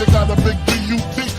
nigga got a big B-U-T.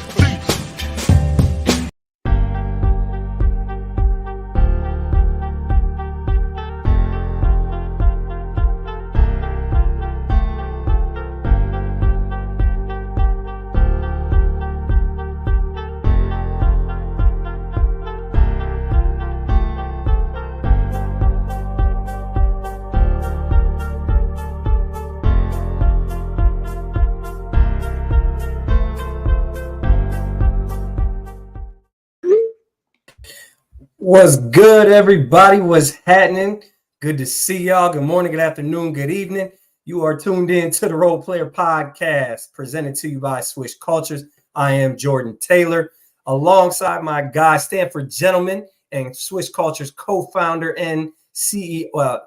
What's good, everybody? What's happening? Good to see y'all. Good morning, good afternoon, good evening. You are tuned in to the Role Player Podcast, presented to you by Swish Cultures. I am Jordan Taylor, alongside my guy, Stanford Gentleman, and Swish Cultures co-founder and CEO.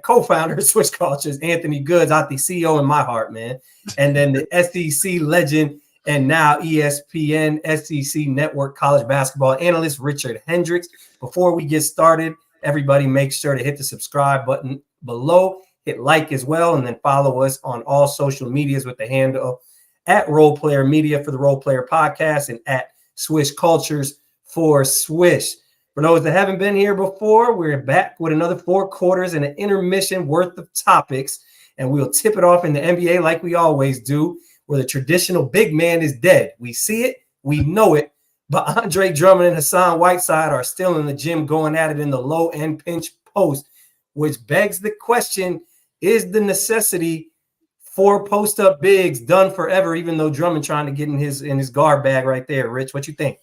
Co-founder of Swish Cultures, Anthony Goods, out the CEO in my heart, man. And then the SEC legend and now ESPN SEC Network college basketball analyst Richard Hendrix. Before we get started, everybody make sure to hit the subscribe button below, hit like as well, and then follow us on all social medias with the handle at Role Player Media for the Role Player Podcast and at Swish Cultures for Swish. For those that haven't been here before, we're back with another 4 quarters and an intermission worth of topics, and we'll tip it off in the NBA like we always do, where the traditional big man is dead. We see it, we know it, but Andre Drummond and Hassan Whiteside are still in the gym going at it in the low-end pinch post, which begs the question, is the necessity for post-up bigs done forever, even though Drummond trying to get in his guard bag right there? Rich, what you think?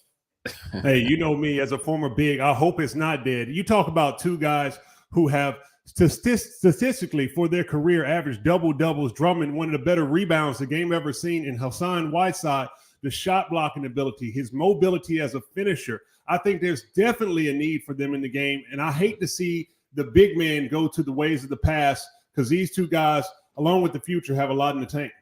Hey, you know me as a former big, I hope it's not dead. You talk about two guys who have statistically for their career average double-doubles. Drummond, one of the better rebounds the game ever seen, and Hassan Whiteside, the shot blocking ability, his mobility as a finisher. I think there's definitely a need for them in the game, and I hate to see the big man go to the ways of the past, because these two guys, along with the future, have a lot in the tank.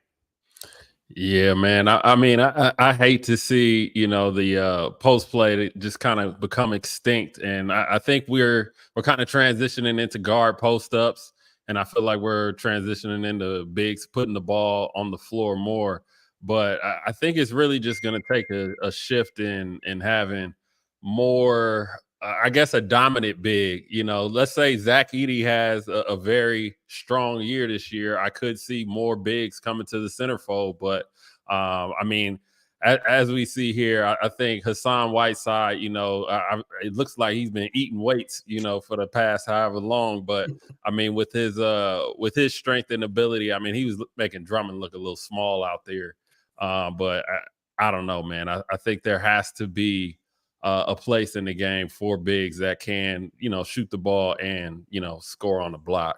Yeah, man. I hate to see, the post play just kind of become extinct. And I think we're kind of transitioning into guard post ups. And I feel like we're transitioning into bigs, putting the ball on the floor more. But I think it's really just going to take a shift in having more, I guess, a dominant big. Let's say Zach Edey has a very strong year this year. I could see more bigs coming to the centerfold, but as we see here, I think Hassan Whiteside, it looks like he's been eating weights, for the past however long. But with his strength and ability, he was making Drummond look a little small out there. But I don't know, man. I think there has to be a place in the game for bigs that can, shoot the ball and, score on the block.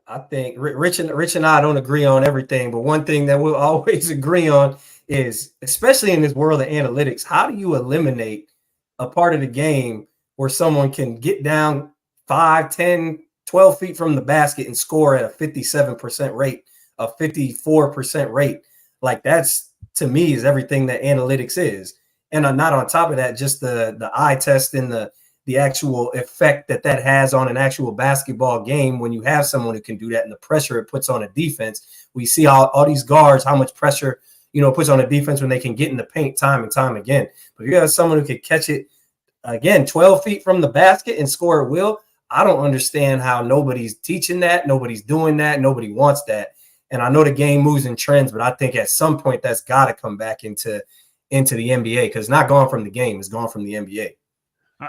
I think Rich and I don't agree on everything, but one thing that we'll always agree on is, especially in this world of analytics, how do you eliminate a part of the game where someone can get down 5, 10, 12 feet from the basket and score at a 57% rate, a 54% rate? Like, that's, to me, is everything that analytics is. And not on top of that, just the eye test and the actual effect that has on an actual basketball game when you have someone who can do that, and the pressure it puts on a defense. We see all these guards, how much pressure, it puts on a defense when they can get in the paint time and time again. But if you have someone who can catch it, again, 12 feet from the basket and score at will, I don't understand how nobody's teaching that, nobody's doing that, nobody wants that. And I know the game moves in trends, but I think at some point that's got to come back into the NBA, because it's not gone from the game, it's gone from the NBA.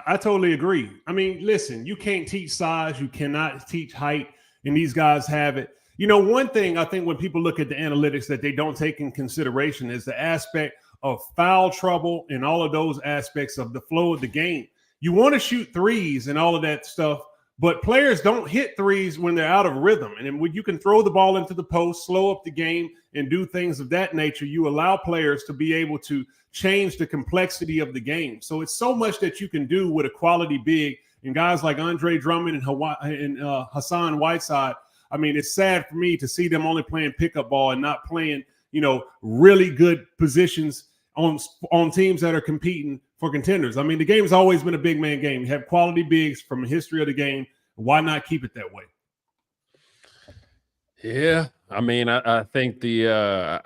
I totally agree. Listen, you can't teach size. You cannot teach height, and these guys have it. One thing I think when people look at the analytics that they don't take in consideration is the aspect of foul trouble and all of those aspects of the flow of the game. You want to shoot threes and all of that stuff, but players don't hit threes when they're out of rhythm. And then when you can throw the ball into the post, slow up the game, and do things of that nature, you allow players to be able to change the complexity of the game. So it's so much that you can do with a quality big, and guys like Andre Drummond and Hassan Whiteside. It's sad for me to see them only playing pickup ball and not playing, really good positions on teams that are competing for contenders. The game has always been a big man game. You have quality bigs from the history of the game. Why not keep it that way? Yeah, I mean, I think the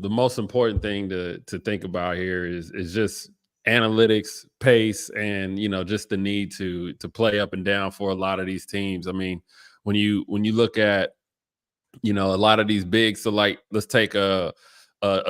most important thing to think about here is just analytics, pace, and just the need to play up and down for a lot of these teams. I mean, when you look at a lot of these bigs, so like let's take a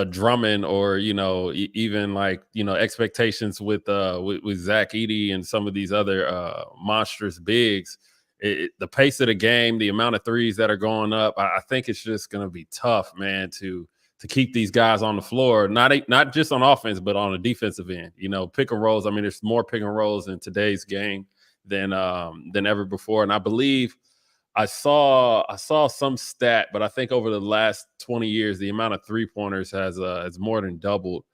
Drummond, or even like expectations with Zach Edey and some of these other monstrous bigs. The pace of the game, the amount of threes that are going up, I think it's just going to be tough, man, to keep these guys on the floor, not just on offense, but on the defensive end. Pick and rolls. I mean, there's more pick and rolls in today's game than ever before. And I believe I saw some stat, but I think over the last 20 years, the amount of 3-pointers has more than doubled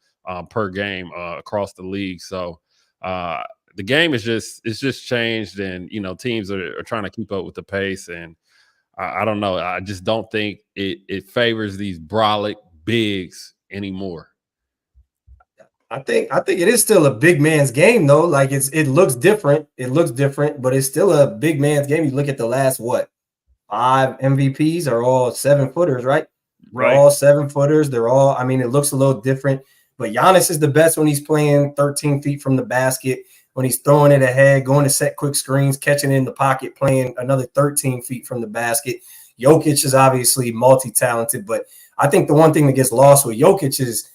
per game across the league. So the game is just changed, and teams are trying to keep up with the pace, and I don't know. I just don't think it favors these brolic bigs anymore. I think it is still a big man's game though. Like it looks different. It looks different, but it's still a big man's game. You look at the last 5 MVPs are all 7-footers, right? Right. They're all 7-footers. They're all. I mean, it looks a little different, but Giannis is the best when he's playing 13 feet from the basket. When he's throwing it ahead, going to set quick screens, catching it in the pocket, playing another 13 feet from the basket. Jokic is obviously multi-talented, but I think the one thing that gets lost with Jokic is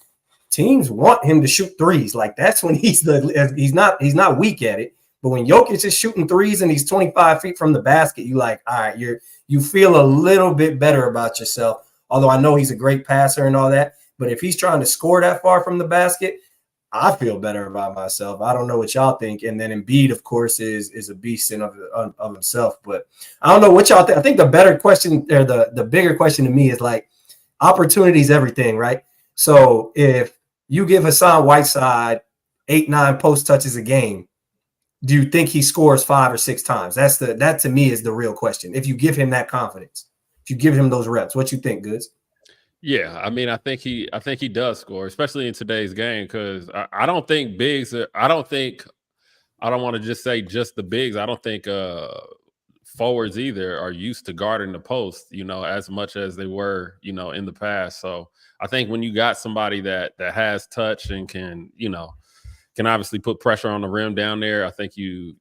teams want him to shoot threes. Like that's when he's not weak at it. But when Jokic is shooting threes and he's 25 feet from the basket, you like, all right, you feel a little bit better about yourself. Although I know he's a great passer and all that, but if he's trying to score that far from the basket, I feel better about myself. I don't know what y'all think. And then Embiid, of course, is a beast in of himself. But I don't know what y'all think. I think the better question, or the bigger question to me is like, opportunity is everything, right? So if you give Hassan Whiteside 8-9 post touches a game, do you think he scores 5 or 6 times? That to me is the real question. If you give him that confidence, if you give him those reps, what you think, Goods? Yeah, I mean, I think he does score, especially in today's game, because I don't think bigs. I don't want to just say just the bigs. I don't think forwards either are used to guarding the post, as much as they were, in the past. So I think when you got somebody that has touch and can obviously put pressure on the rim down there, I think you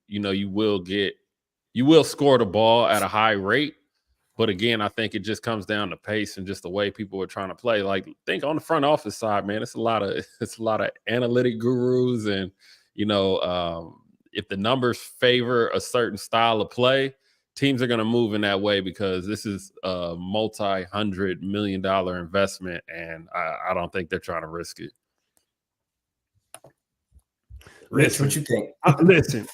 will score the ball at a high rate. But again, I think it just comes down to pace and just the way people are trying to play. Like, think on the front office side, man, it's a lot of analytic gurus, and if the numbers favor a certain style of play, teams are going to move in that way because this is a multi-$100 million investment, and I don't think they're trying to risk it. Rich, what you think?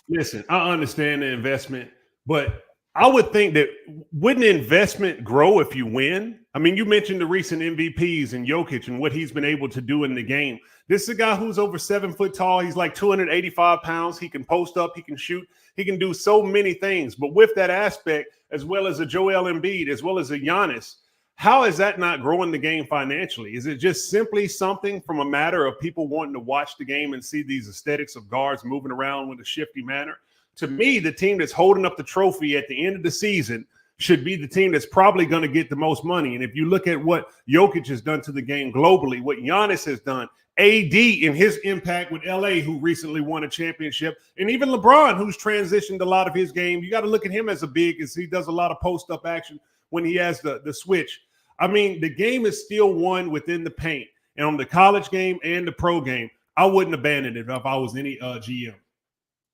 Listen. I understand the investment, but I would think that wouldn't investment grow if you win? I mean, you mentioned the recent MVPs and Jokic and what he's been able to do in the game. This is a guy who's over 7 foot tall. He's like 285 pounds. He can post up. He can shoot. He can do so many things. But with that aspect, as well as a Joel Embiid, as well as a Giannis, how is that not growing the game financially? Is it just simply something from a matter of people wanting to watch the game and see these aesthetics of guards moving around with a shifty manner? To me, the team that's holding up the trophy at the end of the season should be the team that's probably going to get the most money. And if you look at what Jokic has done to the game globally, what Giannis has done, AD in his impact with LA, who recently won a championship, and even LeBron, who's transitioned a lot of his game, you got to look at him as a big, as he does a lot of post-up action when he has the switch. I mean, the game is still won within the paint. And on the college game and the pro game, I wouldn't abandon it if I was any GM.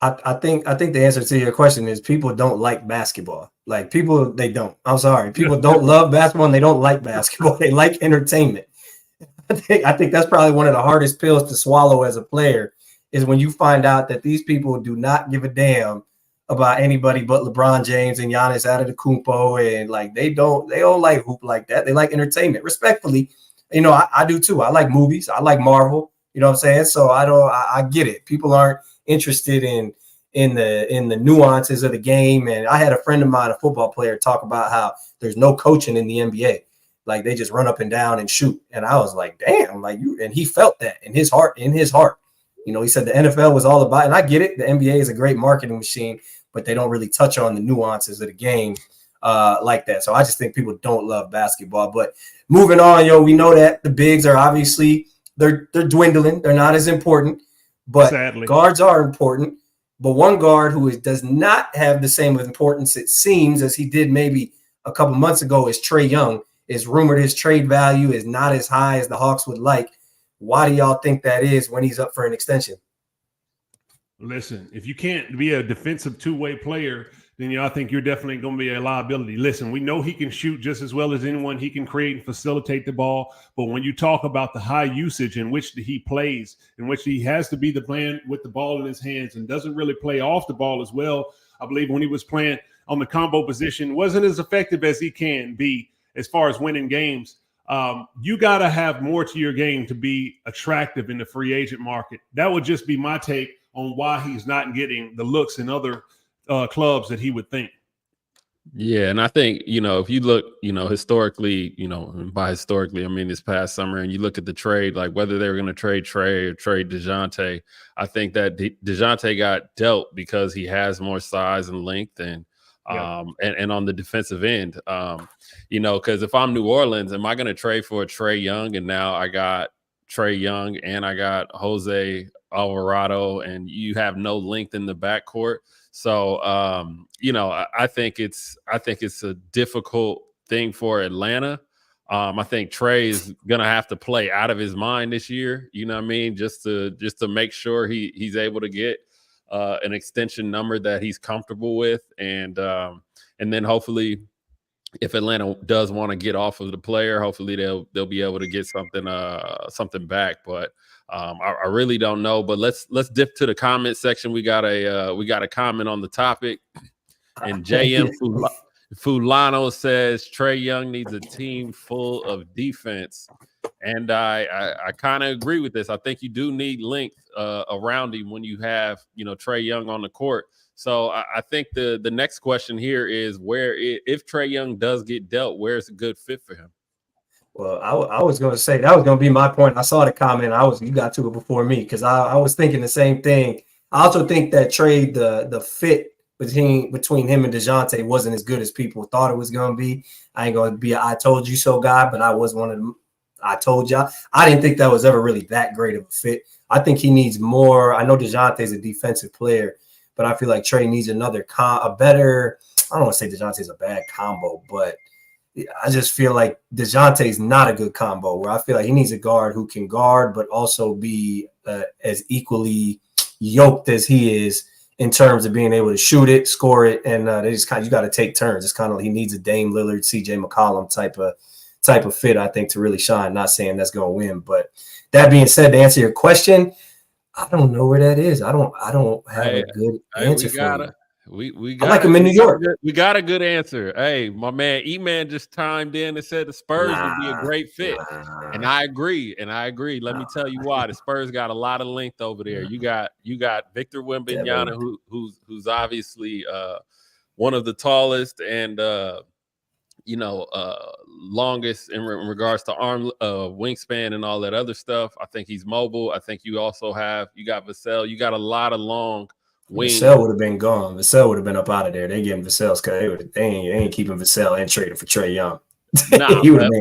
I think the answer to your question is people don't like basketball. Like they don't. I'm sorry. People don't love basketball and they don't like basketball. They like entertainment. I think that's probably one of the hardest pills to swallow as a player is when you find out that these people do not give a damn about anybody but LeBron James and Giannis Antetokounmpo, and like they don't like hoop like that. They like entertainment. Respectfully, I do too. I like movies. I like Marvel. You know what I'm saying? So I get it. People aren't interested in the nuances of the game. And I had a friend of mine, a football player, talk about how there's no coaching in the NBA. Like they just run up and down and shoot. And I was like, damn, like you, and he felt that in his heart. He said the NFL was all about, and I get it. The NBA is a great marketing machine, but they don't really touch on the nuances of the game. like that. So I just think people don't love basketball. But moving on, we know that the bigs are obviously they're dwindling. They're not as important, but sadly, guards are important. But one guard who does not have the same importance, it seems, as he did maybe a couple months ago is Trae Young. It's rumored his trade value is not as high as the Hawks would like. Why do y'all think that is when he's up for an extension? Listen, if you can't be a defensive two-way player, then I think you're definitely going to be a liability. Listen, we know he can shoot just as well as anyone. He can create and facilitate the ball. But when you talk about the high usage in which he plays, in which he has to be the man with the ball in his hands and doesn't really play off the ball as well, I believe when he was playing on the combo position, wasn't as effective as he can be as far as winning games. You got to have more to your game to be attractive in the free agent market. That would just be my take on why he's not getting the looks in other clubs that he would think. Yeah, and I think, if you look, historically, by historically, I mean this past summer, and you look at the trade, like whether they were going to trade Trae or trade DeJounte, I think that DeJounte got dealt because he has more size and length and on the defensive end, because if I'm New Orleans, am I going to trade for a Trae Young? And now I got Trae Young and I got Jose Alvarado, and you have no length in the backcourt. So, I think it's a difficult thing for Atlanta. I think Trae is going to have to play out of his mind this year. You know what I mean? Just to make sure he's able to get an extension number that he's comfortable with. And then hopefully if Atlanta does want to get off of the player, hopefully they'll be able to get something back. But I really don't know. But let's dip to the comment section. We got a comment on the topic, and JM Fulano says Trae Young needs a team full of defense, and I kind of agree with this. I think you do need length around him when you have Trae Young on the court. So I think the next question here is if Trae Young does get dealt, where's a good fit for him? Well, I was going to say that was going to be my point. I saw the comment. You got to it before me because I was thinking the same thing. I also think that trade the fit between him and DeJounte wasn't as good as people thought it was going to be. I ain't going to be an I told you so guy, but I was one of them. I told y'all. I didn't think that was ever really that great of a fit. I think he needs more. I know DeJounte is a defensive player, but I feel like Trae needs a better. I don't want to say DeJounte is a bad combo, but I just feel like DeJounte is not a good combo where I feel like he needs a guard who can guard, but also be as equally yoked as he is in terms of being able to shoot it, score it, and you got to take turns. It's kind of he needs a Dame Lillard, CJ McCollum type of fit, I think, to really shine. Not saying that's going to win, but that being said, to answer your question, I don't know where that is. I don't have a good answer for you. We I like him in New York. We got a good answer. Hey, my man, E-Man just chimed in and said the Spurs would be a great fit. And I agree. Let me tell you why. The Spurs got a lot of length over there. You got Victor Wembanyama, who's obviously one of the tallest and longest in regards to arm wingspan and all that other stuff. I think he's mobile. I think you got Vassell. You got a lot of long wings. Vassell would have been gone. Vassell would have been up out of there. They getting Vassell's because they ain't keeping Vassell and trading for Trae Young. But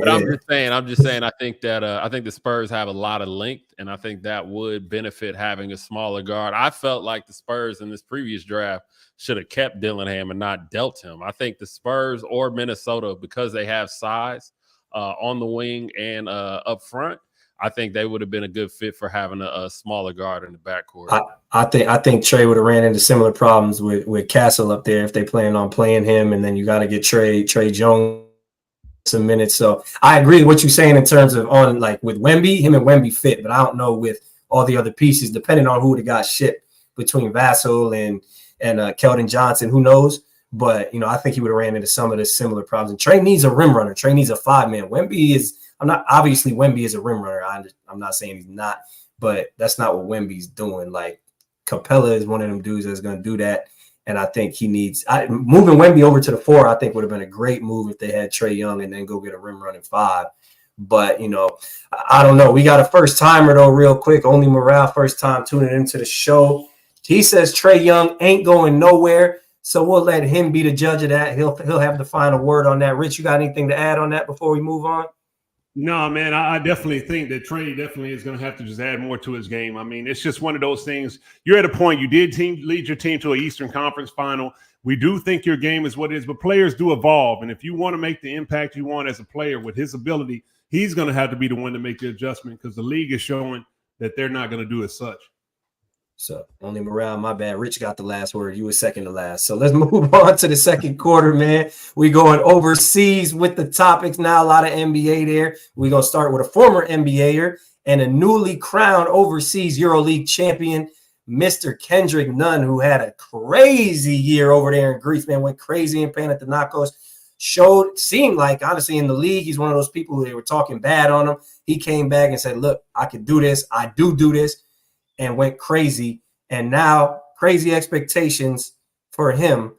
I'm just saying. I think that I think the Spurs have a lot of length, and I think that would benefit having a smaller guard. I felt like the Spurs in this previous draft should have kept Dillingham and not dealt him. I think the Spurs or Minnesota, because they have size on the wing and up front, I think they would have been a good fit for having a smaller guard in the backcourt. I think Trae would have ran into similar problems with Castle up there if they plan on playing him, and then you got to get Trae Jones some minutes. So I agree with what you're saying in terms of on like with Wemby, him and Wemby fit, but I don't know with all the other pieces, depending on who would have got shipped between Vassell and Keldon Johnson, who knows? But I think he would have ran into some of the similar problems. And Trae needs a rim runner. Trae needs a 5-man. Wemby is a rim runner. I'm not saying he's not, but that's not what Wemby's doing. Like Capella is one of them dudes that's going to do that. And I think he needs moving Wemby over to the 4. I think would have been a great move if they had Trae Young and then go get a rim running 5. But I don't know. We got a first timer though, real quick. Only Morale, first time tuning into the show. He says Trae Young ain't going nowhere. So we'll let him be the judge of that. He'll have the final word on that. Rich, you got anything to add on that before we move on? No, man, I definitely think that Trae definitely is going to have to just add more to his game. I mean, it's just one of those things. You're at a point, you did lead your team to an Eastern Conference final. We do think your game is what it is, but players do evolve. And if you want to make the impact you want as a player with his ability, he's going to have to be the one to make the adjustment because the league is showing that they're not going to do as such. So only morale, my bad. Rich got the last word. You were second to last. So let's move on to the second quarter, man. We going overseas with the topics now. A lot of NBA there. We're going to start with a former NBAer and a newly crowned overseas EuroLeague champion, Mr. Kendrick Nunn, who had a crazy year over there in Greece, man. Went crazy in Panathinaikos. Seemed like, honestly, in the league, he's one of those people who they were talking bad on him. He came back and said, look, I can do this. I do this. And went crazy. And now crazy expectations for him.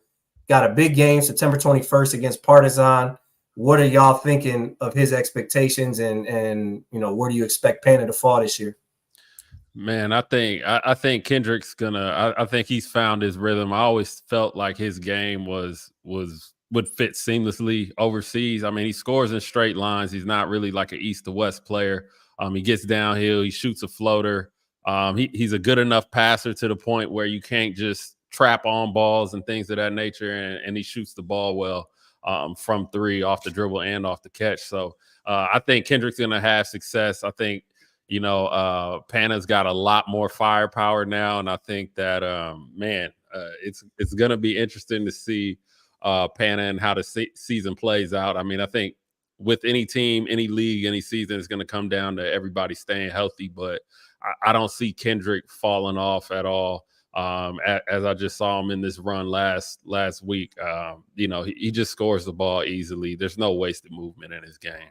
Got a big game September 21st against Partizan. What are y'all thinking of his expectations and where do you expect Pana to fall this year? Man, I think Kendrick's gonna I think he's found his rhythm. I always felt like his game would fit seamlessly overseas. I mean, he scores in straight lines. He's not really like an east to west player. He gets downhill, he shoots a floater. He's a good enough passer to the point where you can't just trap on balls and things of that nature, and he shoots the ball well from three, off the dribble and off the catch. So I think Kendrick's going to have success. I think, Pana's got a lot more firepower now, and I think that, it's going to be interesting to see Pana and how the season plays out. I mean, I think with any team, any league, any season, it's going to come down to everybody staying healthy, but I don't see Kendrick falling off at all. As I just saw him in this run last week, he just scores the ball easily. There's no wasted movement in his game.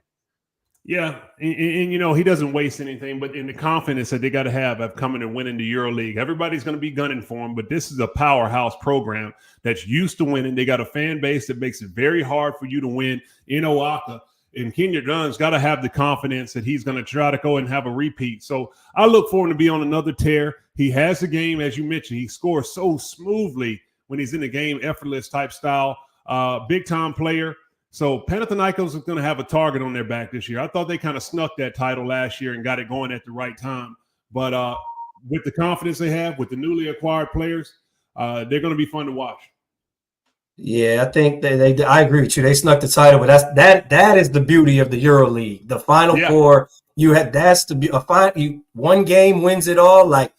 Yeah, and he doesn't waste anything, but in the confidence that they got to have coming and winning the EuroLeague. Everybody's going to be gunning for him, but this is a powerhouse program that's used to winning. They got a fan base that makes it very hard for you to win in Oaxaca. And Kendrick Nunn's got to have the confidence that he's going to try to go and have a repeat. So I look for him to be on another tear. He has the game, as you mentioned. He scores so smoothly when he's in the game, effortless type style, big-time player. So Panathinaikos is going to have a target on their back this year. I thought they kind of snuck that title last year and got it going at the right time. But with the confidence they have, with the newly acquired players, they're going to be fun to watch. Yeah, I think I agree with you. They snuck the title, but that is the beauty of the EuroLeague. The Final Four, one game wins it all. Like,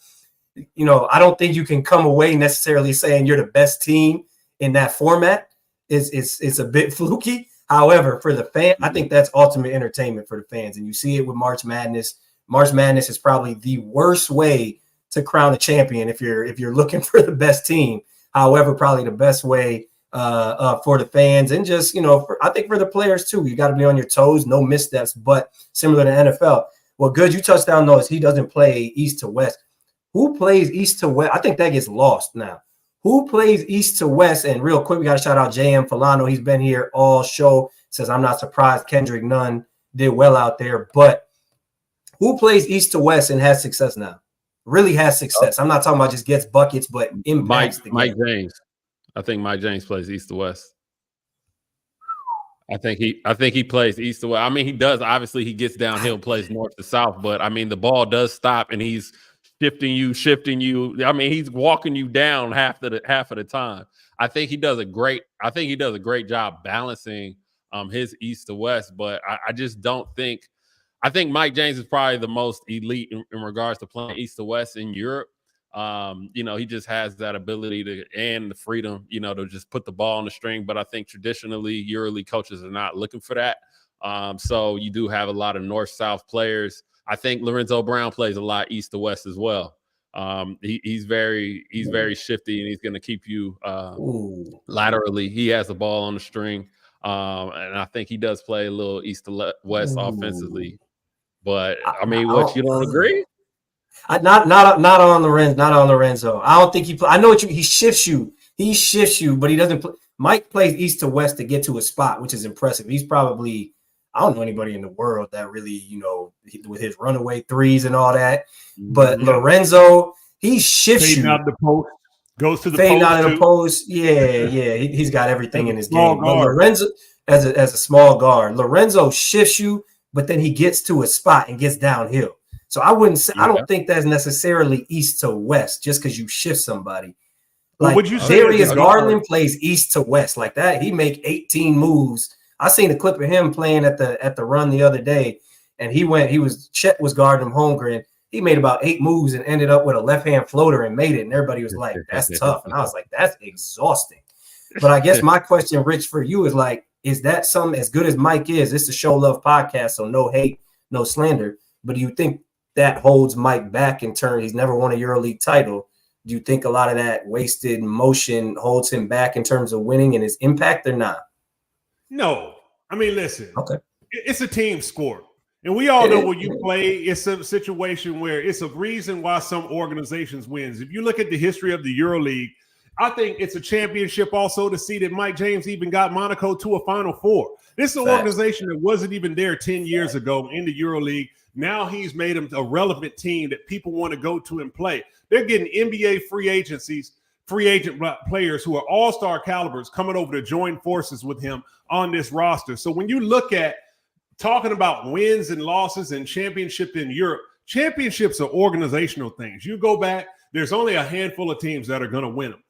I don't think you can come away necessarily saying you're the best team in that format. It's a bit fluky. However, for the fan, I think that's ultimate entertainment for the fans. And you see it with March Madness. March Madness is probably the worst way to crown a champion if you're looking for the best team. However, probably the best way for the fans and just, I think for the players too. You got to be on your toes, no missteps, but similar to NFL. Well, good, you touched down those. He doesn't play east to west. Who plays east to west? I think that gets lost now. Who plays east to west? And real quick, we got to shout out JM Falano. He's been here all show. Says, I'm not surprised Kendrick Nunn did well out there. But who plays east to west and has success now? Really has success. I'm not talking about just gets buckets, but impacts the game. Mike James. I think Mike James plays east to west. I think he plays east to west. I mean, he does. Obviously, he gets downhill, plays north to south. But I mean, the ball does stop, and he's shifting you. I mean, he's walking you down half of the time. I think he does a great job balancing his east to west. But I just don't think. I think Mike James is probably the most elite in regards to playing east to west in Europe. He just has that ability and the freedom, to just put the ball on the string. But I think traditionally EuroLeague coaches are not looking for that. So you do have a lot of north-south players. I think Lorenzo Brown plays a lot east to west as well. He's very shifty, and he's going to keep you laterally. He has the ball on the string. And I think he does play a little east to west offensively. But I mean, you don't agree? Not on Lorenzo. I don't think he. I know he shifts you. He shifts you, but he doesn't. Mike plays east to west to get to a spot, which is impressive. He's probably. I don't know anybody in the world that really, with his runaway threes and all that. But Lorenzo, he shifts you. Out the post. Goes to the fade post out in the too. post. Yeah. He's got everything in his game. But guard. Lorenzo, as a small guard, Lorenzo shifts you, but then he gets to a spot and gets downhill. So I wouldn't say, I don't think that's necessarily east to west just because you shift somebody. Like would you say Darius Garland plays east to west like that? He make 18 moves. I seen a clip of him playing at the run the other day, and Chet was guarding him Holmgren. He made about 8 moves and ended up with a left-hand floater and made it. And everybody was like, that's tough. And I was like, that's exhausting. But I guess my question, Rich, for you is like, is that something as good as Mike is? It's a show love podcast, so no hate, no slander. But do you think that holds Mike back in turn? He's never won a EuroLeague title. Do you think a lot of that wasted motion holds him back in terms of winning and his impact or not? No. I mean, listen. Okay. It's a team sport. And we all know when you play, it's a situation where it's a reason why some organizations wins. If you look at the history of the EuroLeague, I think it's a championship also to see that Mike James even got Monaco to a Final Four. This is an organization that wasn't even there 10 years ago in the EuroLeague. Now he's made them a relevant team that people want to go to and play. They're getting NBA free agent players who are all-star calibers coming over to join forces with him on this roster. So when you look at talking about wins and losses and championship in Europe, championships are organizational things. You go back, there's only a handful of teams that are going to win them.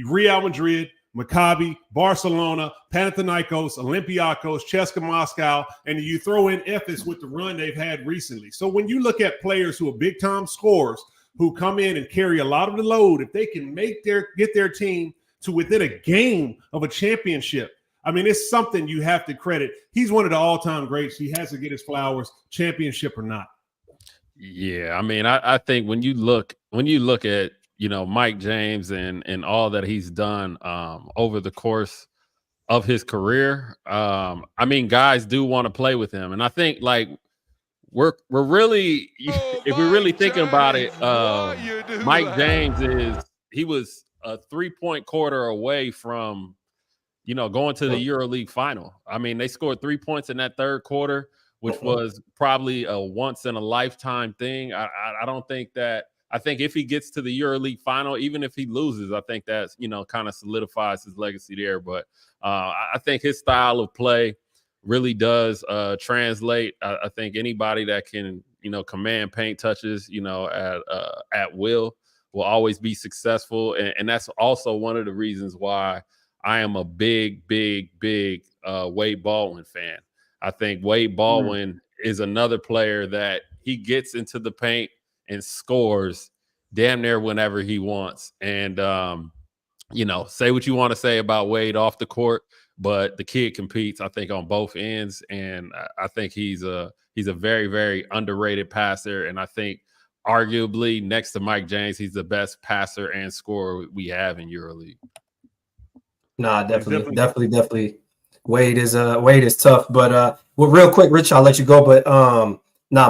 Real Madrid, Maccabi, Barcelona, Panathinaikos, Olympiacos, CSKA Moscow, and you throw in Ephes with the run they've had recently. So when you look at players who are big-time scorers who come in and carry a lot of the load, if they can get their team to within a game of a championship, I mean, it's something you have to credit. He's one of the all-time greats. He has to get his flowers, championship or not. Yeah, I mean, I think when you look at, you know, Mike James and all that he's done over the course of his career, I mean, guys do want to play with him, and I think like we're really, if we're really thinking about it, Mike James was a 3-point quarter away from, you know, going to the EuroLeague final. I mean, they scored 3 points in that third quarter, which was probably a once in a lifetime thing. I don't think that. I think if he gets to the EuroLeague final, even if he loses, I think that's, you know, kind of solidifies his legacy there. But I think his style of play really does translate. I think anybody that can, you know, command paint touches, you know, at will always be successful. And that's also one of the reasons why I am a big Wade Baldwin fan. I think Wade Baldwin is another player that he gets into the paint and scores damn near whenever he wants. And, you know, say what you want to say about Wade off the court, but the kid competes, I think, on both ends. And I think he's a very, very underrated passer. And I think arguably next to Mike James, he's the best passer and scorer we have in EuroLeague. Nah, definitely. Wade is tough, but well, real quick, Rich, I'll let you go. But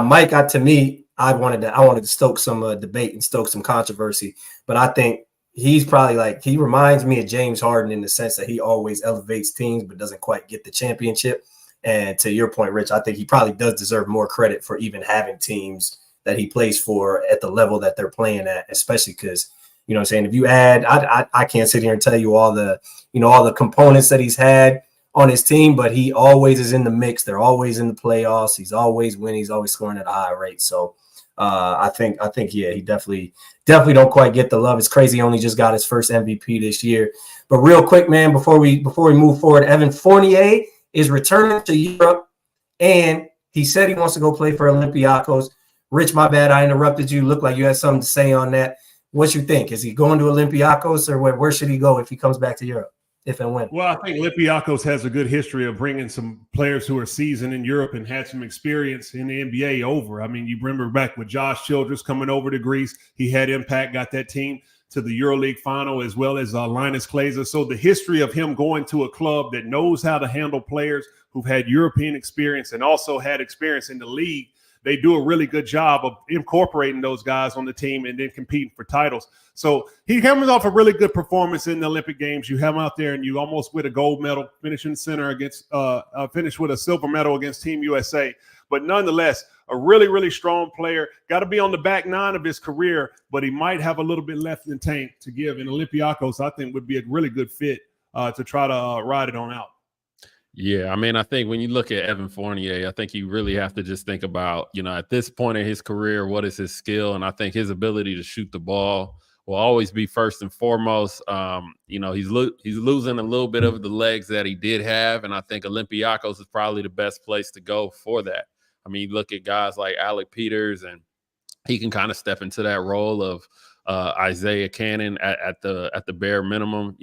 Mike, to me, I wanted to stoke some debate and stoke some controversy. But I think he's probably he reminds me of James Harden in the sense that he always elevates teams but doesn't quite get the championship. And to your point, Rich, I think he probably does deserve more credit for even having teams that he plays for at the level that they're playing at, especially because, you know what I'm saying, if you add, I can't sit here and tell you all the components that he's had on his team, but he always is in the mix. They're always in the playoffs. He's always winning. He's always scoring at a high rate. So I think, yeah, he definitely don't quite get the love. It's crazy. He only just got his first MVP this year. But real quick, man, before we move forward, Evan Fournier is returning to Europe, and he said he wants to go play for Olympiacos. Rich, my bad, I interrupted you. Looked like you had something to say on that. What you think? Is he going to Olympiacos, or where should he go if he comes back to Europe? If and when? Well, I think Olympiacos has a good history of bringing some players who are seasoned in Europe and had some experience in the NBA over. I mean, you remember back with Josh Childress coming over to Greece. He had impact, got that team to the EuroLeague final, as well as Linus Glazer. So the history of him going to a club that knows how to handle players who've had European experience and also had experience in the league, they do a really good job of incorporating those guys on the team and then competing for titles. So he comes off a really good performance in the Olympic Games. You have him out there and you almost with a gold medal, finishing center against, finish with a silver medal against Team USA. But nonetheless, a really, really strong player. Got to be on the back nine of his career, but he might have a little bit left in the tank to give. And Olympiacos, I think, would be a really good fit to try to ride it on out. Yeah, I mean, I think when you look at Evan Fournier, I think you really have to just think about, at this point in his career, what is his skill? And I think his ability to shoot the ball will always be first and foremost. He's losing a little bit of the legs that he did have, and I think Olympiacos is probably the best place to go for that. I mean, you look at guys like Alec Peters, and he can kind of step into that role of Isaiah Cannon at the bare minimum,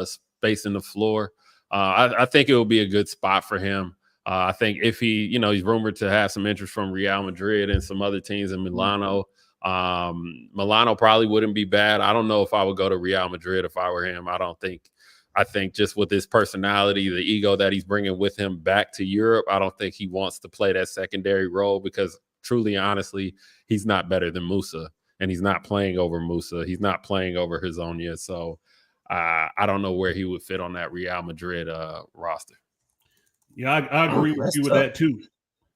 spacing the floor. I think it will be a good spot for him. I think if he's rumored to have some interest from Real Madrid and some other teams in Milano. Milano probably wouldn't be bad. I don't know if I would go to Real Madrid if I were him. I think just with his personality, the ego that he's bringing with him back to Europe, I don't think he wants to play that secondary role because truly, honestly, he's not better than Musa, and he's not playing over Musa. He's not playing over Hezonja. So I don't know where he would fit on that Real Madrid roster. Yeah, I agree with you with that too.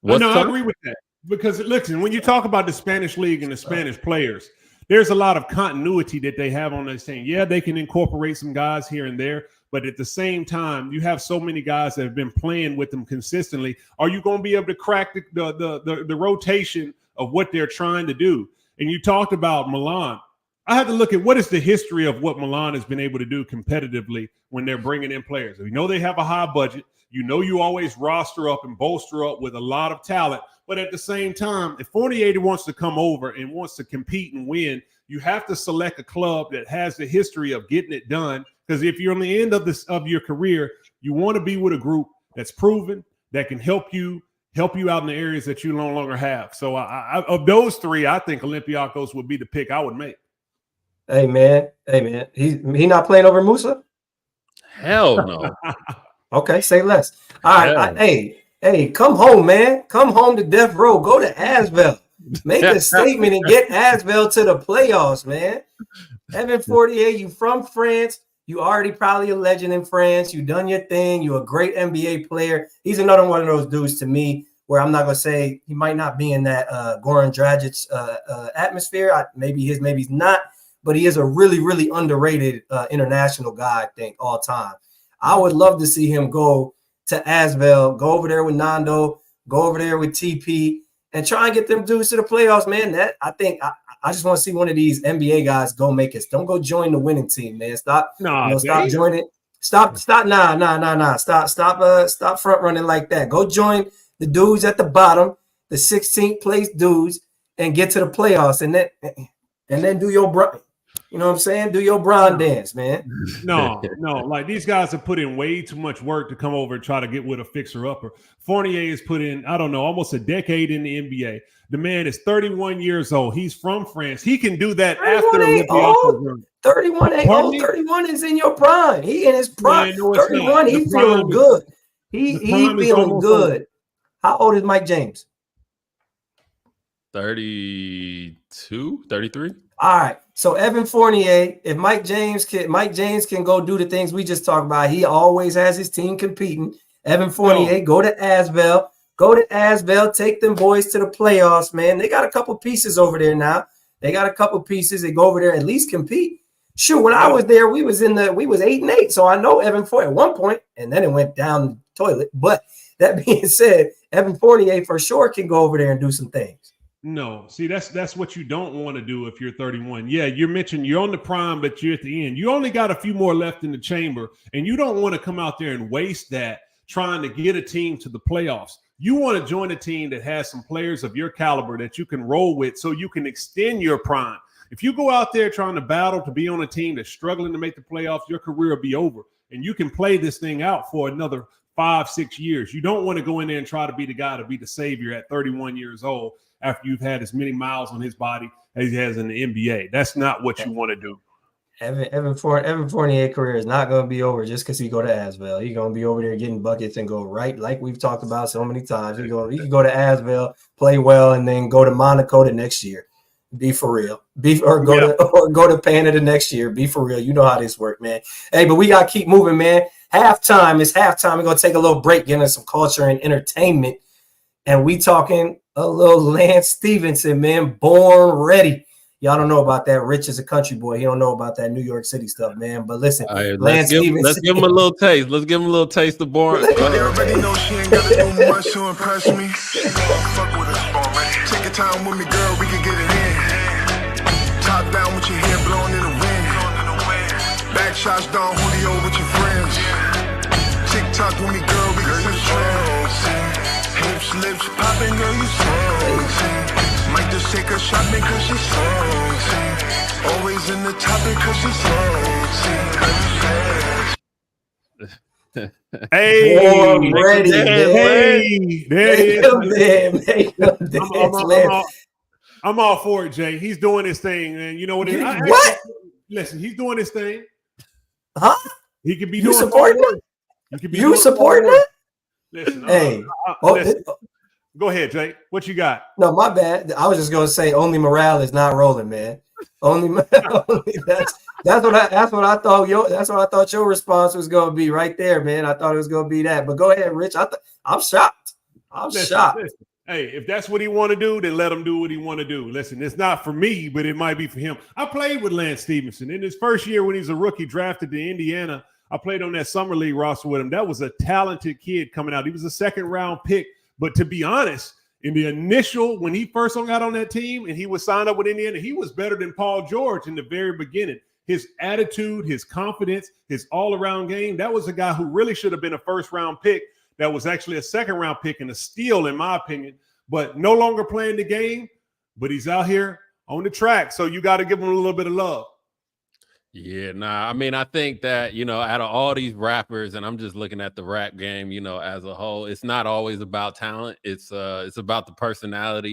I agree with that. Because, listen, when you talk about the Spanish league and the Spanish players, there's a lot of continuity that they have on this team. Yeah, they can incorporate some guys here and there, but at the same time, you have so many guys that have been playing with them consistently. Are you going to be able to crack the rotation of what they're trying to do? And you talked about Milan. I had to look at what is the history of what Milan has been able to do competitively when they're bringing in players. We know they have a high budget. You always roster up and bolster up with a lot of talent. But at the same time, if Fournier wants to come over and wants to compete and win, you have to select a club that has the history of getting it done. Because if you're on the end of your career, you want to be with a group that's proven, that can help you out in the areas that you no longer have. So of those three, I think Olympiacos would be the pick I would make. Hey man, he not playing over Musa? Hell no. Okay, say less. All right, hey, come home, man. Come home to death row. Go to Asvel. Make a statement and get Asvel to the playoffs, man. Evan Fournier, you from France. You already probably a legend in France. You done your thing. You a great NBA player. He's another one of those dudes to me where I'm not going to say he might not be in that Goran Dragic atmosphere. Maybe he's not. But he is a really, really underrated international guy, I think, all time. I would love to see him go to Asvel, go over there with Nando, go over there with TP, and try and get them dudes to the playoffs, man. That I think I just want to see one of these NBA guys go make it. Don't go join the winning team, man. Stop joining. Stop front running like that. Go join the dudes at the bottom, the 16th place dudes, and get to the playoffs, and then do your you know what I'm saying? Do your Bron dance, man. No. Like these guys have put in way too much work to come over and try to get with a fixer-upper. Fournier has put in, I don't know, almost a decade in the NBA. The man is 31 years old. He's from France. He can do that after the 31 ain't old. 31 is in your prime. He in his prime. No, 31, he's feeling good. He feeling good. Over. How old is Mike James? 32, 33. All right. So Evan Fournier, if Mike James can go do the things we just talked about, he always has his team competing. Evan Fournier, go to Asvel, take them boys to the playoffs, man. They got a couple pieces over there now. They got a couple pieces. They go over there, at least compete. Sure, when I was there, we was 8-8. So I know Evan Fournier at one point, and then it went down the toilet. But that being said, Evan Fournier for sure can go over there and do some things. No, see, that's what you don't want to do if you're 31. Yeah, you mentioned you're on the prime, but you're at the end. You only got a few more left in the chamber, and you don't want to come out there and waste that trying to get a team to the playoffs. You want to join a team that has some players of your caliber that you can roll with so you can extend your prime. If you go out there trying to battle to be on a team that's struggling to make the playoffs, your career will be over, and you can play this thing out for another 5-6 years. You don't want to go in there and try to be the guy to be the savior at 31 years old after you've had as many miles on his body as he has in the NBA. That's not what you want to do. Evan Fournier's career is not going to be over just because he go to Asvel. He's going to be over there getting buckets and go right, like we've talked about so many times. He can go to Asvel, play well, and then go to Monaco the next year. Be for real. Go to Pana the next year. Be for real. You know how this works, man. Hey, but we got to keep moving, man. Halftime. It's halftime. We're going to take a little break, get into some culture and entertainment. And we talking a little Lance Stephenson, man, born ready. Y'all don't know about that. Rich is a country boy. He don't know about that New York City stuff, man. But listen, right, Lance Stephenson. Let's give him a little taste. Let's give him a little taste of born. They already know she ain't gotta do much to impress me. Fuck with us. Take your time with me, girl. We can get it in. Top down with your hair blowing in the wind. Back shots down, Julio with your friends. TikTok with me, girl. We can set trends. Hips, lips popping, girl. You sexy. Might just take a shot because she's sexy. Always in the topic because she's sexy. Hey, ready, hey, there it is. I'm all for it, Jay. He's doing his thing, and you know what? What? Listen, he's doing his thing. Huh? He could be You doing supporting it? You supporting it? Listen, hey, listen. Go ahead, Jay. What you got? No, my bad. I was just gonna say only morale is not rolling, man. Only that's what I thought. That's what I thought your response was gonna be right there, man. I thought it was gonna be that. But go ahead, Rich. I'm shocked. I'm shocked. Listen. Hey, if that's what he want to do, then let him do what he want to do. Listen, it's not for me, but it might be for him. I played with Lance Stephenson in his first year when he was a rookie, drafted to Indiana. I played on that summer league roster with him. That was a talented kid coming out. He was a second-round pick. But to be honest, in the initial, when he first got on that team and he was signed up with Indiana, he was better than Paul George in the very beginning. His attitude, his confidence, his all-around game, that was a guy who really should have been a first-round pick. That was actually a second-round pick and a steal, in my opinion, but no longer playing the game, but he's out here on the track. So you got to give him a little bit of love. Yeah, I mean, I think that, out of all these rappers, and I'm just looking at the rap game, as a whole, it's not always about talent. It's about the personality,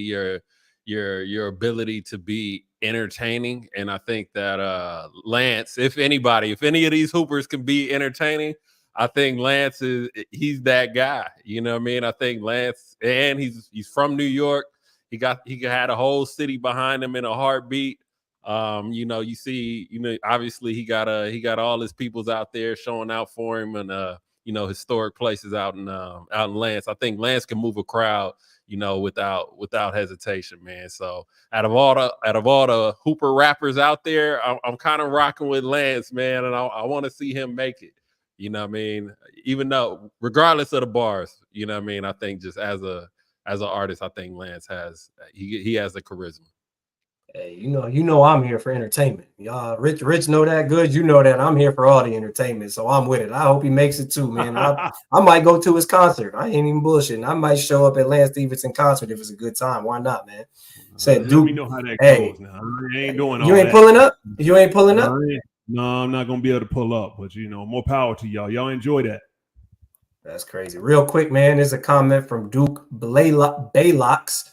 your ability to be entertaining. And I think that Lance, if any of these hoopers can be entertaining, I think Lance he's that guy. You know what I mean? I think Lance, and he's from New York. He had a whole city behind him in a heartbeat. You see, obviously he got all his peoples out there showing out for him, and historic places out in Lance. I think Lance can move a crowd, without hesitation, man. So out of all the hooper rappers out there, I'm kind of rocking with Lance, man, and I want to see him make it. You know what I mean? Even though, regardless of the bars, you know what I mean? I think just as an artist, I think Lance has he has the charisma. Hey, you know I'm here for entertainment. Y'all, Rich know that good. You know that I'm here for all the entertainment, so I'm with it. I hope he makes it too, man. I might go to his concert. I ain't even bullshitting. I might show up at Lance Stephenson concert if it's a good time. Why not, man? Said Duke. Let me know how that goes now. I ain't doing all You ain't that. pulling up? You ain't pulling up? No, I'm not gonna be able to pull up, but more power to y'all. Y'all enjoy that. That's crazy. Real quick, man. There's a comment from Duke Baylocks.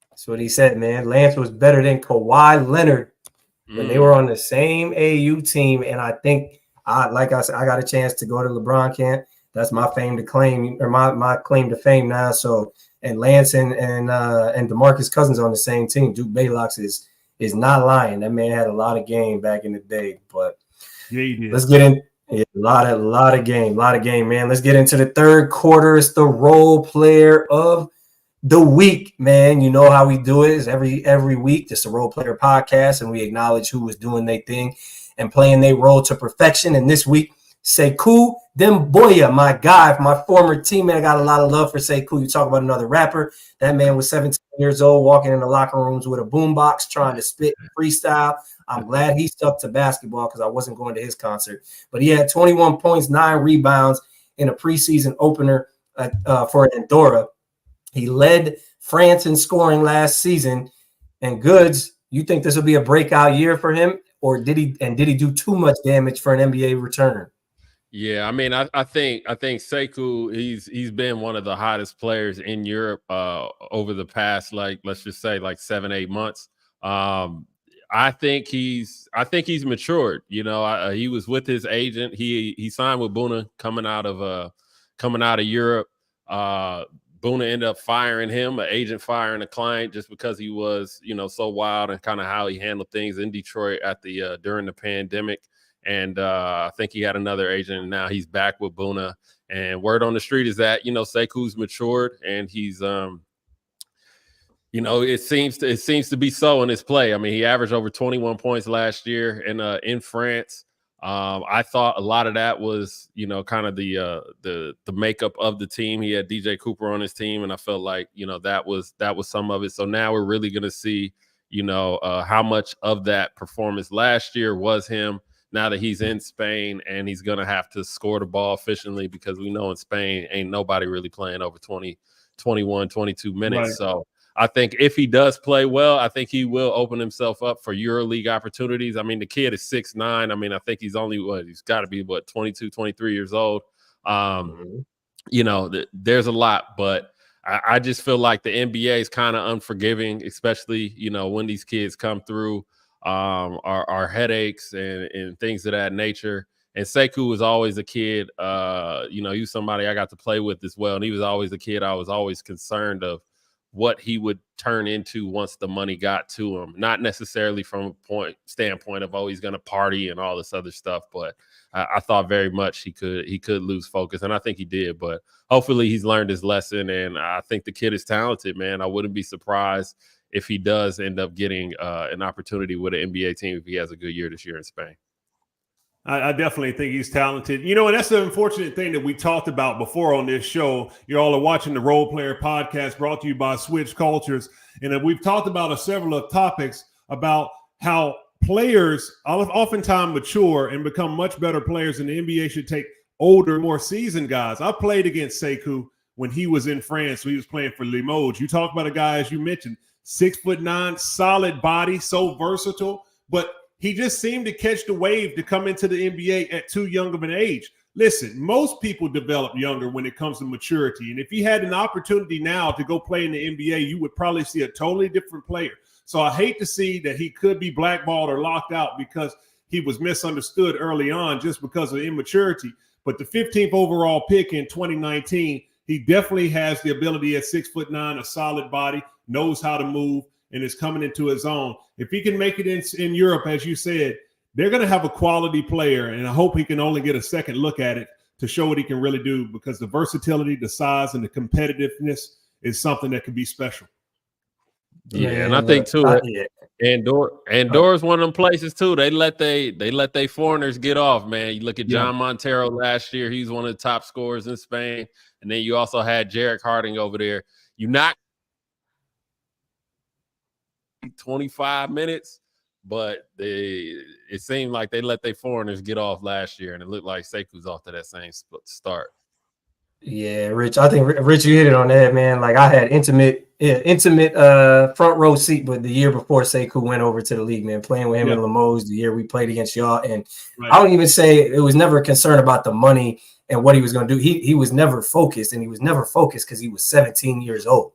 That's what he said, man. Lance was better than Kawhi Leonard when they were on the same AU team. And I think, like I said, I got a chance to go to LeBron camp. That's my claim to claim, or my claim to fame now. So, and Lance and DeMarcus Cousins on the same team. Duke Baylocks is not lying. That man had a lot of game back in the day. But yeah, he did. Let's get in. Yeah, a lot of game, man. Let's get into the third quarter. It's the role player of the week, man. You know how we do it. Is every week. It's a role player podcast, and we acknowledge who is doing their thing and playing their role to perfection. And this week, Sekou Doumbouya, my guy, my former teammate. I got a lot of love for Sekou. You talk about another rapper. That man was 17 years old, walking in the locker rooms with a boombox, trying to spit freestyle. I'm glad he stuck to basketball because I wasn't going to his concert. But he had 21 points, 9 rebounds in a preseason opener for Andorra. He led France in scoring last season. And Goods, you think this will be a breakout year for him, or did he do too much damage for an NBA return? Yeah, I mean, I think Sekou, he's been one of the hottest players in Europe over the past, let's just say 7-8 months. I think he's matured. He was with his agent. He signed with Buna coming out of Europe. Buna ended up firing him, an agent firing a client just because he was, so wild and kind of how he handled things in Detroit at the during the pandemic. And I think he had another agent, and now he's back with Buna. And word on the street is that, Sekou's matured, and he's You know, it seems to be so in his play. I mean, he averaged over 21 points last year in France. I thought a lot of that was, you know, kind of the makeup of the team. He had DJ Cooper on his team, and I felt like, you know, that was some of it. So now we're really going to see, you know, how much of that performance last year was him. Now that he's in Spain and he's going to have to score the ball efficiently, because we know in Spain ain't nobody really playing over 20, 21, 22 minutes. Right. So I think if he does play well, I think he will open himself up for EuroLeague opportunities. I mean, the kid is 6'9". I mean, I think he's only he's got to be 22, 23 years old. You know, there's a lot, but I just feel like the NBA is kind of unforgiving, especially, you know, when these kids come through, our headaches and things of that nature. And Sekou was always a kid, you know, he was somebody I got to play with as well. And he was always a kid I was always concerned of what he would turn into once the money got to him. Not necessarily from a standpoint of, oh, he's going to party and all this other stuff, but I thought very much he could lose focus, and I think he did. But hopefully he's learned his lesson, and I think the kid is talented, man. I wouldn't be surprised if he does end up getting an opportunity with an NBA team if he has a good year this year in Spain. I definitely think he's talented. You know, and that's the unfortunate thing that we talked about before on this show. You all are watching the Role Player Podcast brought to you by Switch Cultures. And we've talked about several of topics about how players oftentimes mature and become much better players, and the NBA should take older, more seasoned guys. I played against Sekou when he was in France. So he was playing for Limoges. You talk about a guy, as you mentioned, 6'9", solid body, so versatile, but he just seemed to catch the wave to come into the NBA at too young of an age. Listen, most people develop younger when it comes to maturity. And if he had an opportunity now to go play in the NBA, you would probably see a totally different player. So I hate to see that he could be blackballed or locked out because he was misunderstood early on just because of immaturity. But the 15th overall pick in 2019, he definitely has the ability at 6'9", a solid body, knows how to move, and is coming into his own. If he can make it in Europe, as you said, they're going to have a quality player, and I hope he can only get a second look at it to show what he can really do, because the versatility, the size, and the competitiveness is something that can be special. Yeah, and I think too, Andorra is one of them places too. They let they foreigners get off, man. You look at John Montero last year; he's one of the top scorers in Spain, and then you also had Jarek Harding over there. You not 25 minutes, but it seemed like they let their foreigners get off last year, and it looked like Sekou's off to that same start. Yeah, Rich, I think Rich, you hit it on that, man. Like, I had intimate front row seat, but the year before Sekou went over to the league, man, playing with him in Limoges, the year we played against y'all. And I don't even say it was never a concern about the money and what he was going to do. He was never focused, and he was never focused because he was 17 years old.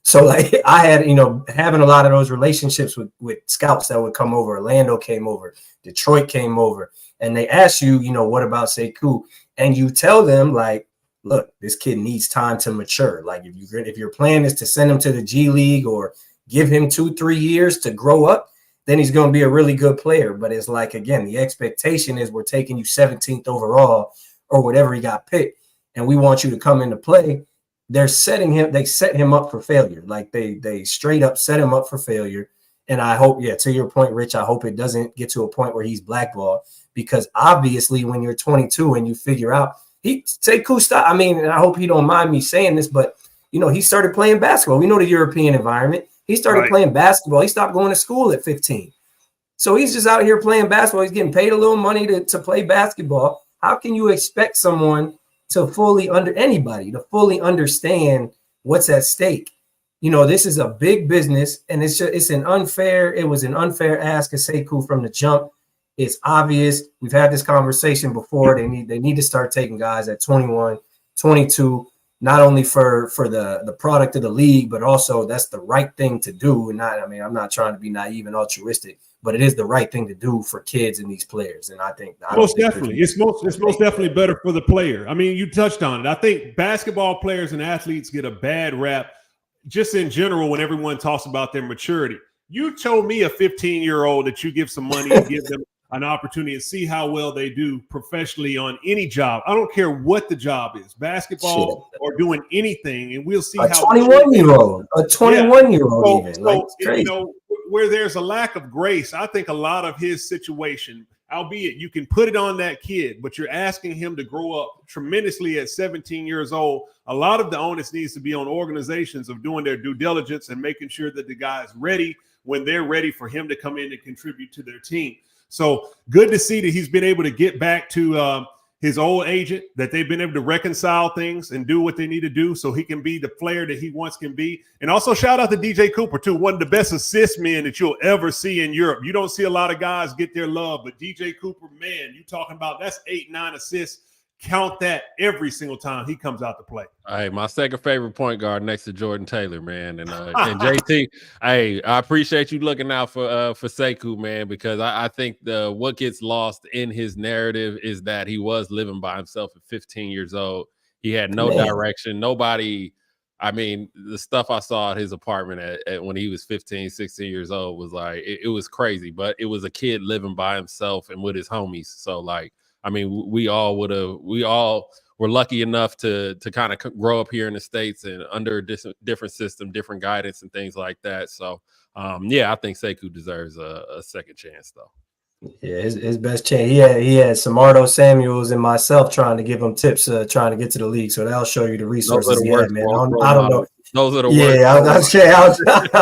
So, like, I had, you know, having a lot of those relationships with scouts that would come over. Orlando came over, Detroit came over, and they ask you, you know, what about Sekou? And you tell them, like, look, this kid needs time to mature. Like, if your plan is to send him to the G League or give him 2-3 years to grow up, then he's going to be a really good player. But it's like, again, the expectation is we're taking you 17th overall or whatever he got picked, and we want you to come into play. They set him up for failure. Like, they straight up set him up for failure. And I hope, to your point, Rich, I hope it doesn't get to a point where he's blackballed, because obviously when you're 22 and you figure out, Sekou stop. I mean, and I hope he don't mind me saying this, but, you know, he started playing basketball. We know the European environment. He started playing basketball. He stopped going to school at 15. So he's just out here playing basketball. He's getting paid a little money to play basketball. How can you expect someone to fully understand what's at stake? You know, this is a big business, and it was an unfair ask of Sekou from the jump. It's obvious. We've had this conversation before. They need to start taking guys at 21, 22, not only for the product of the league, but also that's the right thing to do. And I'm not trying to be naive and altruistic, but it is the right thing to do for kids and these players. And I think most definitely, it's most definitely better for the player. I mean, you touched on it. I think basketball players and athletes get a bad rap just in general when everyone talks about their maturity. You told me a 15-year-old that you give some money and give them an opportunity and see how well they do professionally on any job. I don't care what the job is, basketball or doing anything, and we'll see a how 21-year-old, a 21-year-old even. Like, it's crazy. You know, where there's a lack of grace, I think a lot of his situation, albeit you can put it on that kid, but you're asking him to grow up tremendously at 17 years old. A lot of the onus needs to be on organizations of doing their due diligence and making sure that the guy is ready when they're ready for him to come in and contribute to their team. So good to see that he's been able to get back to his old agent, that they've been able to reconcile things and do what they need to do so he can be the player that he once can be. And also shout out to DJ Cooper, too, one of the best assist men that you'll ever see in Europe. You don't see a lot of guys get their love, but DJ Cooper, man, you talking about that's 8-9 assists. Count that every single time he comes out to play. Hey, my second favorite point guard next to Jordan Taylor, man, and JT. Hey, I appreciate you looking out for Sekou, man, because I think what gets lost in his narrative is that he was living by himself at 15 years old. He had no direction, nobody. I mean, the stuff I saw at his apartment at when he was 15, 16 years old was like it was crazy, but it was a kid living by himself and with his homies. So like, I mean, we all were lucky enough to kind of grow up here in the States and under a different system, different guidance and things like that. So, yeah, I think Sekou deserves a second chance, though. Yeah, his best chance. He had Samardo Samuels and myself trying to give him tips, trying to get to the league. So that'll show you the resources he had, man. I don't know. Those are the worst. Yeah, I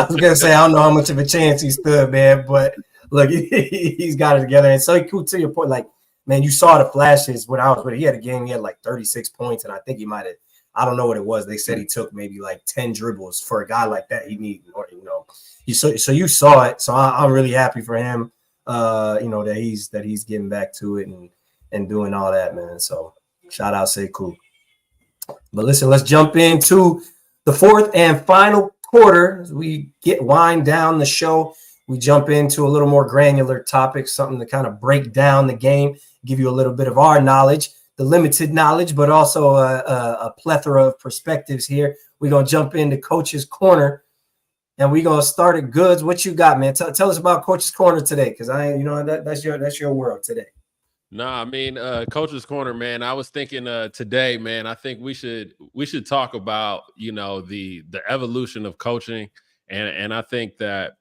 was gonna say I don't know how much of a chance he stood, man. But look, he's got it together. And so cool to your point, like. Man, you saw the flashes when I was with him. He had a game, he had like 36 points, and I think he might have, I don't know what it was. They said he took maybe like 10 dribbles. For a guy like that, he need, or, you know, so you saw it. So I'm really happy for him, you know, that he's getting back to it and doing all that, man. So shout out Sekou. But listen, let's jump into the fourth and final quarter as we wind down the show. We jump into a little more granular topics, something to kind of break down the game, give you a little bit of our knowledge, the limited knowledge, but also a plethora of perspectives here. We're going to jump into Coach's Corner, and we're going to start at Goods. What you got, man? Tell us about Coach's Corner today, because that's your world today. No, I mean, Coach's Corner, man. I was thinking today, man, I think we should talk about, you know, the evolution of coaching, and I think that,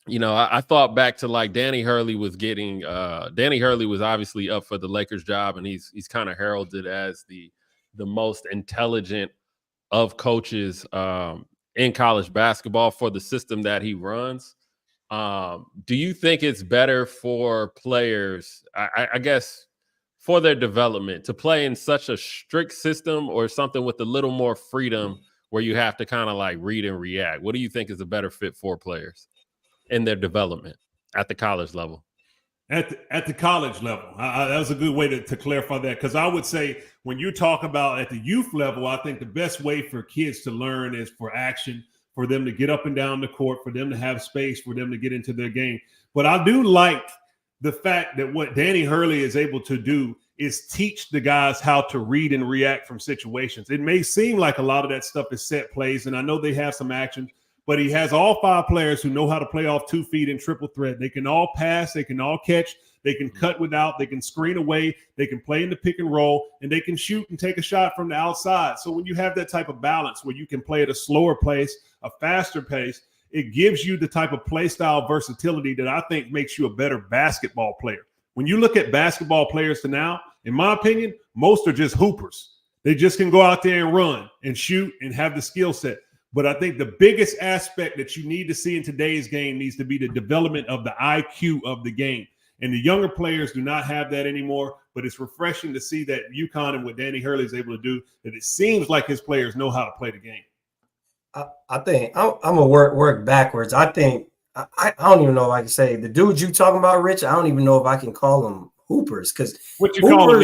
you know, I thought back to like Danny Hurley was obviously up for the Lakers job, and he's kind of heralded as the most intelligent of coaches in college basketball for the system that he runs. Do you think it's better for players, I guess, for their development to play in such a strict system or something with a little more freedom where you have to kind of like read and react? What do you think is a better fit for players in their development at the college level? At the college level, that was a good way to clarify that, because I would say when you talk about at the youth level, I think the best way for kids to learn is for action, for them to get up and down the court, for them to have space, for them to get into their game. But I do like the fact that what Danny Hurley is able to do is teach the guys how to read and react from situations. It may seem like a lot of that stuff is set plays, and I know they have some action, but he has all 5 players who know how to play off 2 feet in triple threat. They can all pass, they can all catch, they can cut without, they can screen away, they can play in the pick and roll, and they can shoot and take a shot from the outside. So when you have that type of balance where you can play at a slower pace, a faster pace, it gives you the type of play style versatility that I think makes you a better basketball player. When you look at basketball players to now, in my opinion, most are just hoopers. They just can go out there and run and shoot and have the skill set. But I think the biggest aspect that you need to see in today's game needs to be the development of the IQ of the game. And the younger players do not have that anymore, but it's refreshing to see that UConn and what Danny Hurley is able to do, that it seems like his players know how to play the game. I think I'm going to work backwards. I think I don't even know if I can say the dudes you talking about, Rich. I don't even know if I can call them hoopers, because what you call them,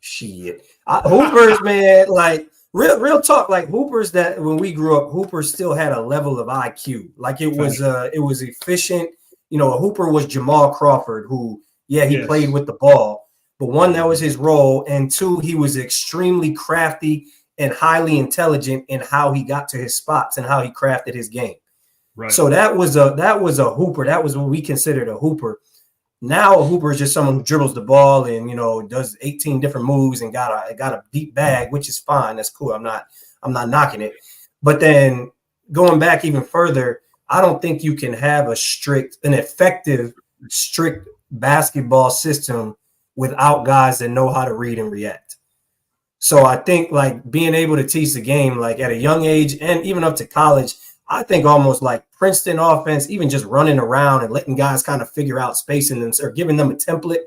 shit. Hoopers, man, like real talk, like hoopers that when we grew up, hoopers still had a level of IQ. Like it was efficient. You know, a hooper was Jamal Crawford, who, he played with the ball, but one, that was his role, and two, he was extremely crafty and highly intelligent in how he got to his spots and how he crafted his game. Right. So that was a hooper. That was what we considered a hooper. Now a hooper is just someone who dribbles the ball and does 18 different moves and got a deep bag, which is fine. That's cool. I'm not knocking it. But then going back even further, I don't think you can have an effective, strict basketball system without guys that know how to read and react. So I think like being able to teach the game like at a young age and even up to college, I think almost like Princeton offense, even just running around and letting guys kind of figure out spacing them or giving them a template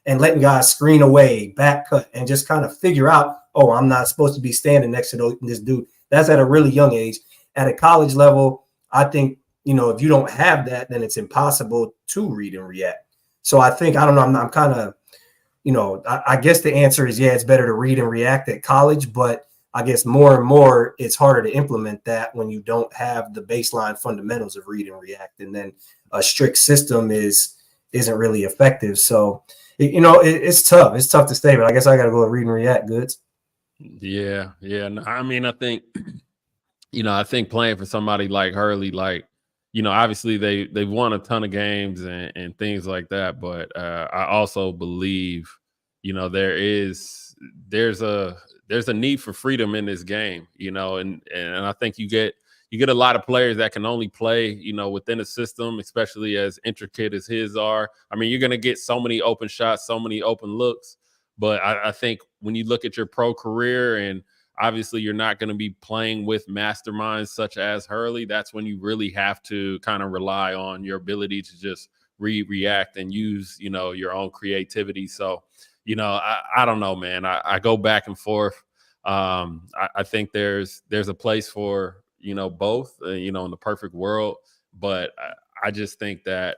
and letting guys screen away, back cut, and just kind of figure out, oh, I'm not supposed to be standing next to this dude. That's at a really young age. At a college level, I think, if you don't have that, then it's impossible to read and react. So I think, I don't know, I'm kind of, I guess the answer is, yeah, it's better to read and react at college, but I guess more and more it's harder to implement that when you don't have the baseline fundamentals of read and react, and then a strict system isn't really effective. So it's tough. It's tough to stay, but I guess I got to go read and react. Goods. Yeah. No, I mean, I think playing for somebody like Hurley, like obviously they've won a ton of games and things like that, but I also believe there's a need for freedom in this game, and I think you get a lot of players that can only play, within a system, especially as intricate as his are. I mean, you're going to get so many open shots, so many open looks, but I think when you look at your pro career, and obviously you're not going to be playing with masterminds such as Hurley, that's when you really have to kind of rely on your ability to just react and use, your own creativity. So, I don't know, man. I go back and forth. I think there's a place for, both, in the perfect world. But I just think that,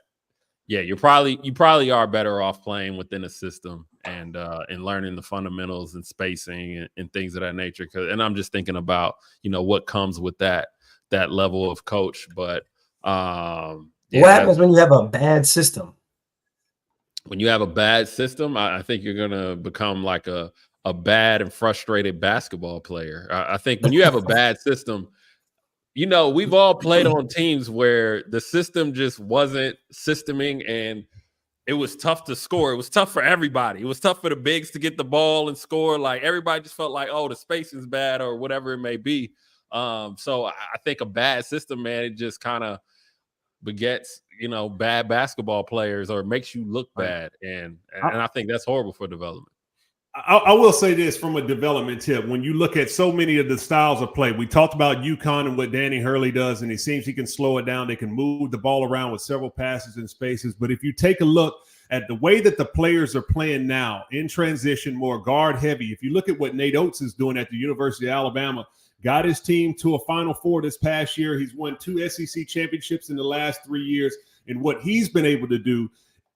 yeah, you probably are better off playing within a system and learning the fundamentals and spacing and things of that nature. And I'm just thinking about, what comes with that level of coach. But yeah, what happens when you have a bad system? When you have a bad system, I think you're going to become like a bad and frustrated basketball player. I think when you have a bad system, we've all played on teams where the system just wasn't systeming and it was tough to score. It was tough for everybody. It was tough for the bigs to get the ball and score. Like everybody just felt like, oh, the spacing's bad or whatever it may be. So I think a bad system, man, it just kind of begets, bad basketball players or makes you look bad. And I think that's horrible for development. I will say this from a development tip. When you look at so many of the styles of play, we talked about UConn and what Danny Hurley does, and it seems he can slow it down. They can move the ball around with several passes and spaces. But if you take a look at the way that the players are playing now in transition, more guard heavy, if you look at what Nate Oates is doing at the University of Alabama, got his team to a Final Four this past year. He's won 2 SEC championships in the last 3 years. And what he's been able to do,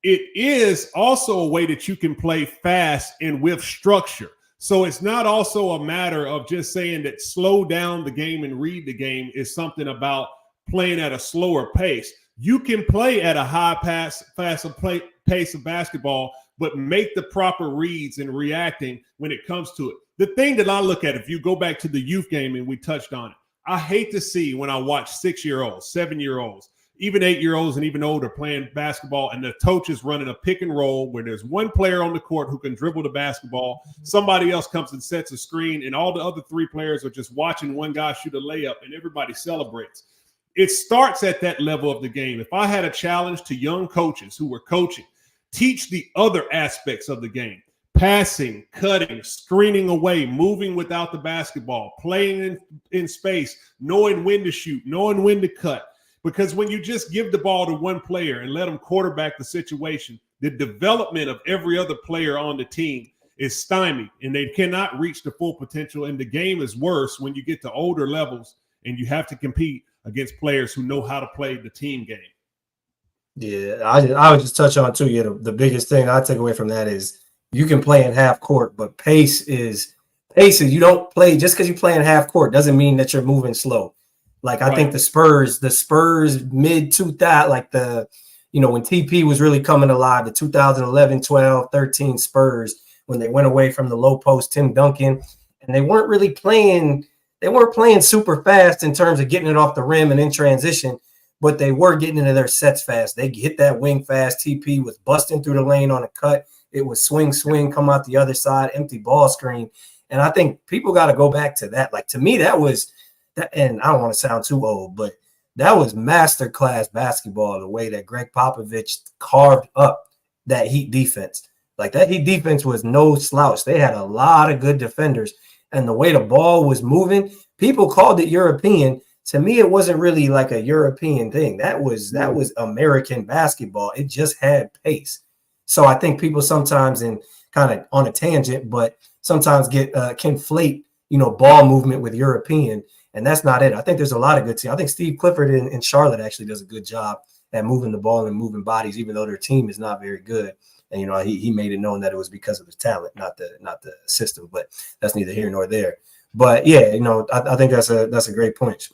it is also a way that you can play fast and with structure. So it's not also a matter of just saying that slow down the game and read the game is something about playing at a slower pace. You can play at a high pace of basketball, but make the proper reads and reacting when it comes to it. The thing that I look at, if you go back to the youth game and we touched on it, I hate to see when I watch 6-year-olds, 7-year-olds, even 8-year-olds and even older playing basketball, and the coach is running a pick and roll where there's one player on the court who can dribble the basketball. Somebody else comes and sets a screen, and all the other 3 players are just watching one guy shoot a layup, and everybody celebrates. It starts at that level of the game. If I had a challenge to young coaches who were coaching, teach the other aspects of the game: passing, cutting, screening away, moving without the basketball, playing in space, knowing when to shoot, knowing when to cut. Because when you just give the ball to one player and let them quarterback the situation, the development of every other player on the team is stymied, and they cannot reach the full potential. And the game is worse when you get to older levels and you have to compete against players who know how to play the team game. Yeah, I would just touch on too. Yeah, the biggest thing I take away from that is you can play in half court, but pace is you don't play just because you play in half court doesn't mean that you're moving slow. Like I think the Spurs mid 2000, like when TP was really coming alive, the 2011, 12, 13 Spurs, when they went away from the low post Tim Duncan, and they weren't really playing. They weren't playing super fast in terms of getting it off the rim and in transition, but they were getting into their sets fast. They hit that wing fast. TP was busting through the lane on a cut. It was swing, come out the other side, empty ball screen. And I think people got to go back to that. Like, to me, that was that. And I don't want to sound too old, but that was masterclass basketball, the way that Greg Popovich carved up that Heat defense. Like, that Heat defense was no slouch. They had a lot of good defenders. And the way the ball was moving, people called it European. To me, it wasn't really like a European thing. That was American basketball. It just had pace. So I think people sometimes, and kind of on a tangent, but sometimes get conflate, ball movement with European, and that's not it. I think there's a lot of good teams. I think Steve Clifford in Charlotte actually does a good job at moving the ball and moving bodies, even though their team is not very good. And he made it known that it was because of the talent, not the system. But that's neither here nor there. But yeah, I think that's a great point.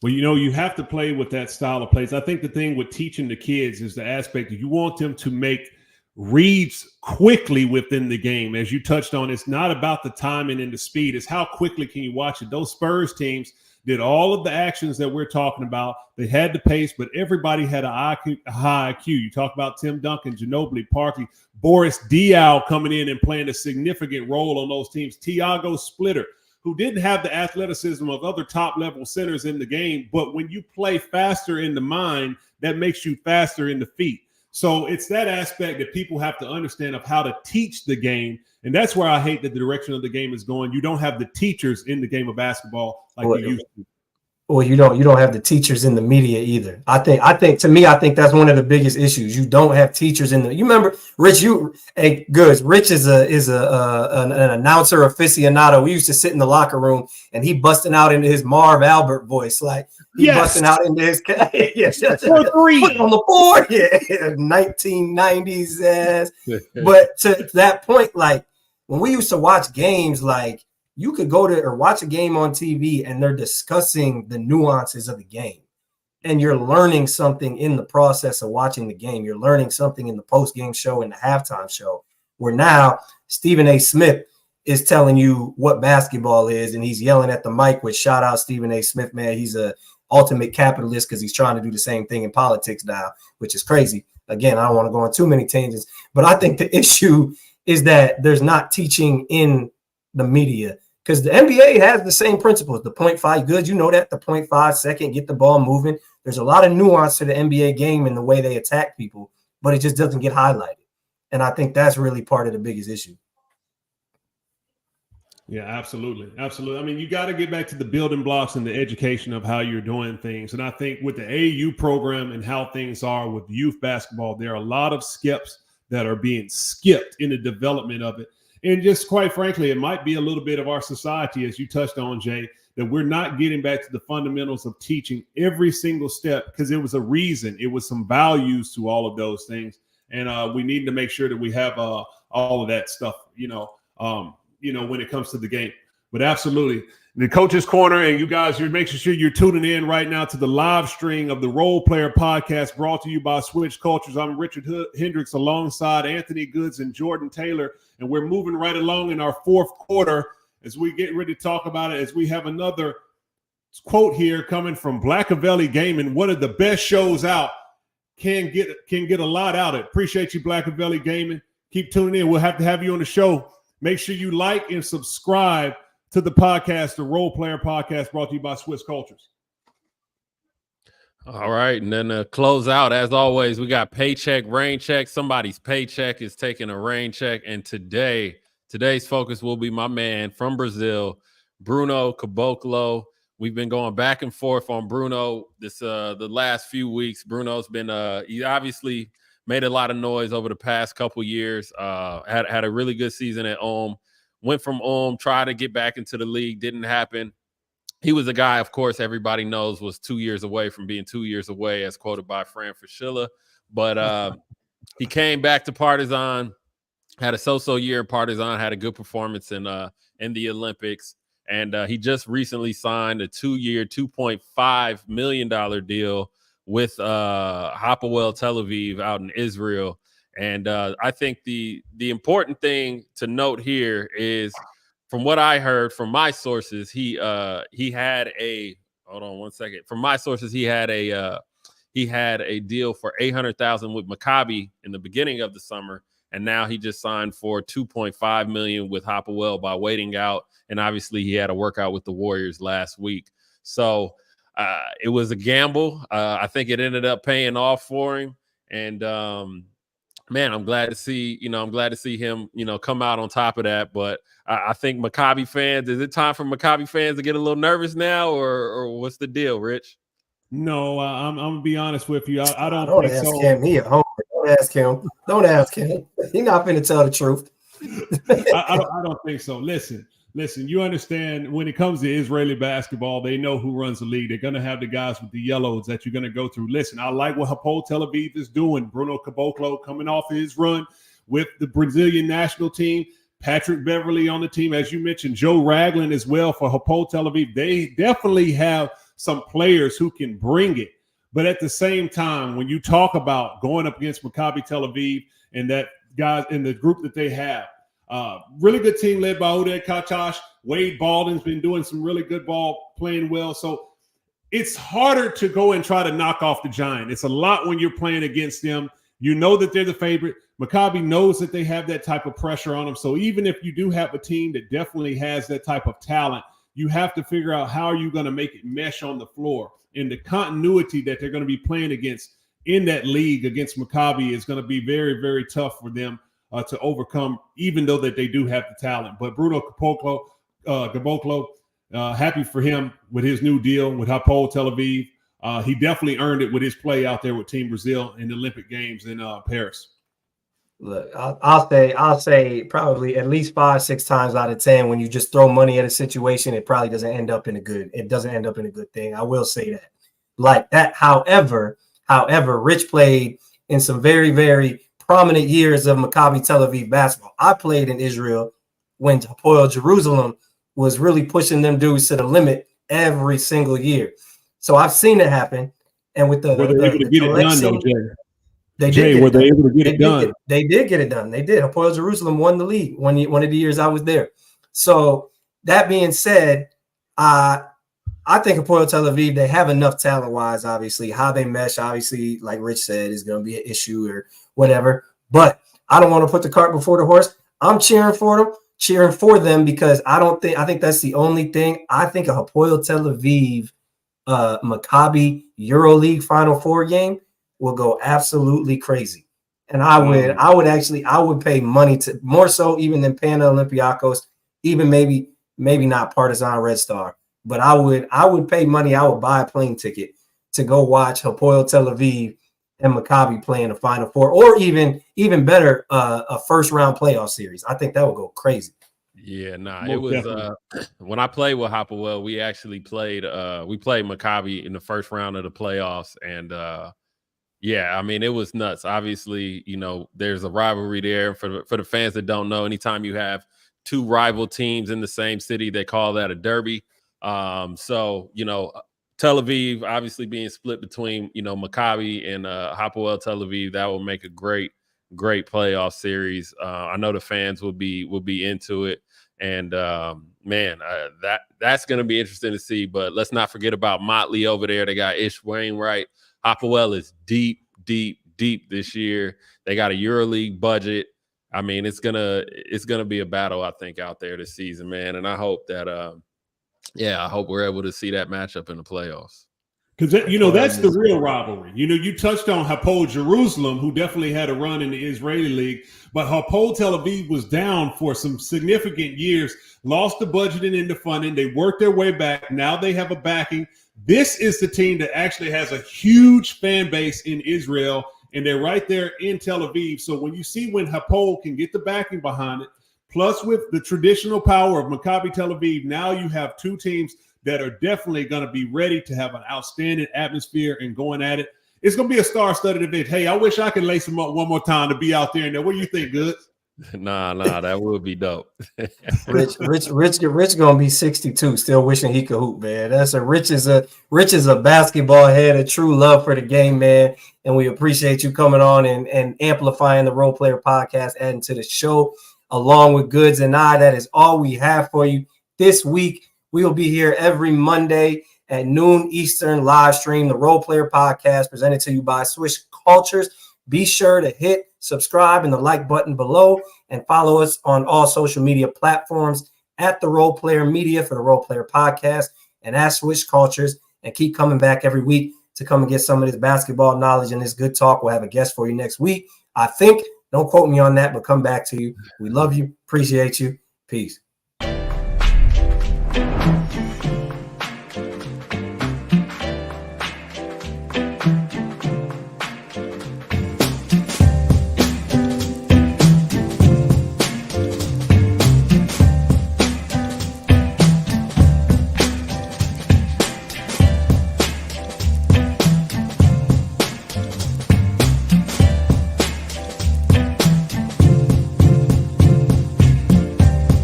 Well, you have to play with that style of plays. I think the thing with teaching the kids is the aspect that you want them to make reads quickly within the game. As you touched on, it's not about the timing and the speed. It's how quickly can you watch it. Those Spurs teams did all of the actions that we're talking about. They had the pace, but everybody had a high IQ. You talk about Tim Duncan, Ginobili, Parkley, Boris Diaw coming in and playing a significant role on those teams. Tiago Splitter, who didn't have the athleticism of other top-level centers in the game, but when you play faster in the mind, that makes you faster in the feet. So it's that aspect that people have to understand of how to teach the game, and that's where I hate that the direction of the game is going. You don't have the teachers in the game of basketball like you used to. Well, you don't have the teachers in the media either. I think that's one of the biggest issues. You don't have teachers in the. You remember Rich? Goods. Rich is an announcer aficionado. We used to sit in the locker room and he busting out into his Marv Albert voice, like busting out into his yes, put it on the board, 1990s. But to that point, like when we used to watch games, like. You could go to or watch a game on TV and they're discussing the nuances of the game. And you're learning something in the process of watching the game. You're learning something in the post-game show and the halftime show, where now Stephen A. Smith is telling you what basketball is, and he's yelling at the mic with shout out Stephen A. Smith, man. He's a ultimate capitalist because he's trying to do the same thing in politics now, which is crazy. Again, I don't want to go on too many tangents, but I think the issue is that there's not teaching in the media. Because the NBA has the same principles, the 0.5 goods, that, the 0.5 second, get the ball moving. There's a lot of nuance to the NBA game and the way they attack people, but it just doesn't get highlighted. And I think that's really part of the biggest issue. Yeah, absolutely. Absolutely. I mean, you got to get back to the building blocks and the education of how you're doing things. And I think with the AAU program and how things are with youth basketball, there are a lot of skips that are being skipped in the development of it. And just quite frankly, it might be a little bit of our society, as you touched on, Jay, that we're not getting back to the fundamentals of teaching every single step because it was a reason. It was some values to all of those things. And we need to make sure that we have all of that stuff, when it comes to the game. But absolutely, the Coach's Corner, and you guys, you're making sure you're tuning in right now to the live stream of the Role Player Podcast brought to you by Switch Cultures. I'm Richard Hendrix alongside Anthony Goods and Jordan Taylor, and we're moving right along in our fourth quarter as we get ready to talk about it, as we have another quote here coming from Blackavelli Gaming, one of the best shows out. Can get a lot out of it. Appreciate you, Blackavelli Gaming. Keep tuning in. We'll have to have you on the show. Make sure you like and subscribe to the podcast, the Role Player Podcast, brought to you by Swiss Cultures. All right, and then to close out, as always, we got paycheck, rain check. Somebody's paycheck is taking a rain check, and today's focus will be my man from Brazil, Bruno Caboclo. We've been going back and forth on Bruno the last few weeks. Bruno's been he obviously made a lot of noise over the past couple years. Had a really good season at Ulm. Went from Ulm, tried to get back into the league, didn't happen. He was a guy, of course, everybody knows was 2 years away from being 2 years away, as quoted by Fran Fraschilla. But he came back to Partizan, had a so-so year in Partizan, had a good performance in the Olympics. And he just recently signed a 2-year, $2.5 million deal with Hapoel Tel Aviv out in Israel. And I think the important thing to note here is, from what I heard from my sources, he had a hold on one second. From my sources, he had a deal for $800,000 with Maccabi in the beginning of the summer, and now he just signed for $2.5 million with Hapoel by waiting out. And obviously, he had a workout with the Warriors last week. So it was a gamble. I think it ended up paying off for him. And man, I'm glad to see him, come out on top of that. But I think Maccabi fans, is it time for Maccabi fans to get a little nervous now, or what's the deal, Rich? No, I'm gonna be honest with you. I don't think ask so. him. He at home. Don't ask him. Don't ask him. He's not finna tell the truth. I don't think so. Listen. You understand when it comes to Israeli basketball, they know who runs the league. They're gonna have the guys with the yellows that you're gonna go through. Listen, I like what Hapoel Tel Aviv is doing. Bruno Caboclo coming off of his run with the Brazilian national team. Patrick Beverly on the team, as you mentioned, Joe Ragland as well for Hapoel Tel Aviv. They definitely have some players who can bring it. But at the same time, when you talk about going up against Maccabi Tel Aviv and that guys in the group that they have, really good team led by Oded Katash. Wade Baldwin's been doing some really good ball, playing well. So it's harder to go and try to knock off the Giant. It's a lot when you're playing against them. You know that they're the favorite. Maccabi knows that they have that type of pressure on them. So even if you do have a team that definitely has that type of talent, you have to figure out how are you going to make it mesh on the floor. And the continuity that they're going to be playing against in that league against Maccabi is going to be very, very tough for them to overcome, even though that they do have the talent. But Bruno Caboclo, happy for him with his new deal with Hapoel Tel Aviv. He definitely earned it with his play out there with Team Brazil in the Olympic Games in Paris. Look, I'll say probably at least 5-6 times out of 10 when you just throw money at a situation, it probably doesn't end up in a good thing. I will say that. Like that. However, Rich played in some very, very prominent years of Maccabi Tel Aviv basketball. I played in Israel when Hapoel Jerusalem was really pushing them dudes to the limit every single year. So I've seen it happen. And with the, were they able to get it done, though, Jay? They able to get it done? They did get it done. They did. Hapoel Jerusalem won the league one of the years I was there. So that being said, I think Hapoel Tel Aviv, they have enough talent-wise, obviously. How they mesh, obviously, like Rich said, is going to be an issue or whatever. But I don't want to put the cart before the horse. I'm cheering for them because I think that's the only thing. I think a Hapoel Tel Aviv Maccabi EuroLeague Final Four game will go absolutely crazy. And I would pay money to more so even than paying the Olympiacos, even maybe not Partizan Red Star. But I would pay money. I would buy a plane ticket to go watch Hapoel Tel Aviv and Maccabi play in the Final Four, or even better, a first round playoff series. I think that would go crazy. Yeah, it was when I played with Hapoel, we actually played Maccabi in the first round of the playoffs, and yeah, I mean it was nuts. Obviously, there's a rivalry there. For the fans that don't know, anytime you have two rival teams in the same city, they call that a derby. So Tel Aviv obviously being split between Maccabi and Hapoel Tel Aviv, that will make a great playoff series. I know the fans will be into it, and man, that's going to be interesting to see. But let's not forget about Motley over there. They got Ish Wainwright. Hapoel is deep this year. They got a EuroLeague budget. I mean, it's gonna be a battle, I think, out there this season, man. And I hope that I hope we're able to see that matchup in the playoffs. Because, that's the real rivalry. You touched on Hapoel Jerusalem, who definitely had a run in the Israeli league, but Hapoel Tel Aviv was down for some significant years, lost the budgeting and the funding. They worked their way back. Now they have a backing. This is the team that actually has a huge fan base in Israel, and they're right there in Tel Aviv. So when Hapoel can get the backing behind it, plus with the traditional power of Maccabi Tel Aviv, now you have two teams that are definitely going to be ready to have an outstanding atmosphere and going at it. It's going to be a star-studded event. Hey, I wish I could lace them up one more time to be out there. Now, what do you think, Goods? Nah, that would be dope. Rich gonna be 62, still wishing he could hoop, man. Rich is a basketball head, a true love for the game, man. And we appreciate you coming on and amplifying the Role Player Podcast, adding to the show along with Goods and I. That is all we have for you this week. We will be here every Monday at noon Eastern live stream, the Role Player Podcast presented to you by Swish Cultures. Be sure to hit subscribe and the like button below and follow us on all social media platforms at the Role Player Media for the Role Player Podcast and at Swish Cultures, and keep coming back every week to come and get some of this basketball knowledge and this good talk. We'll have a guest for you next week. I think, don't quote me on that, but come back to you. We love you. Appreciate you. Peace.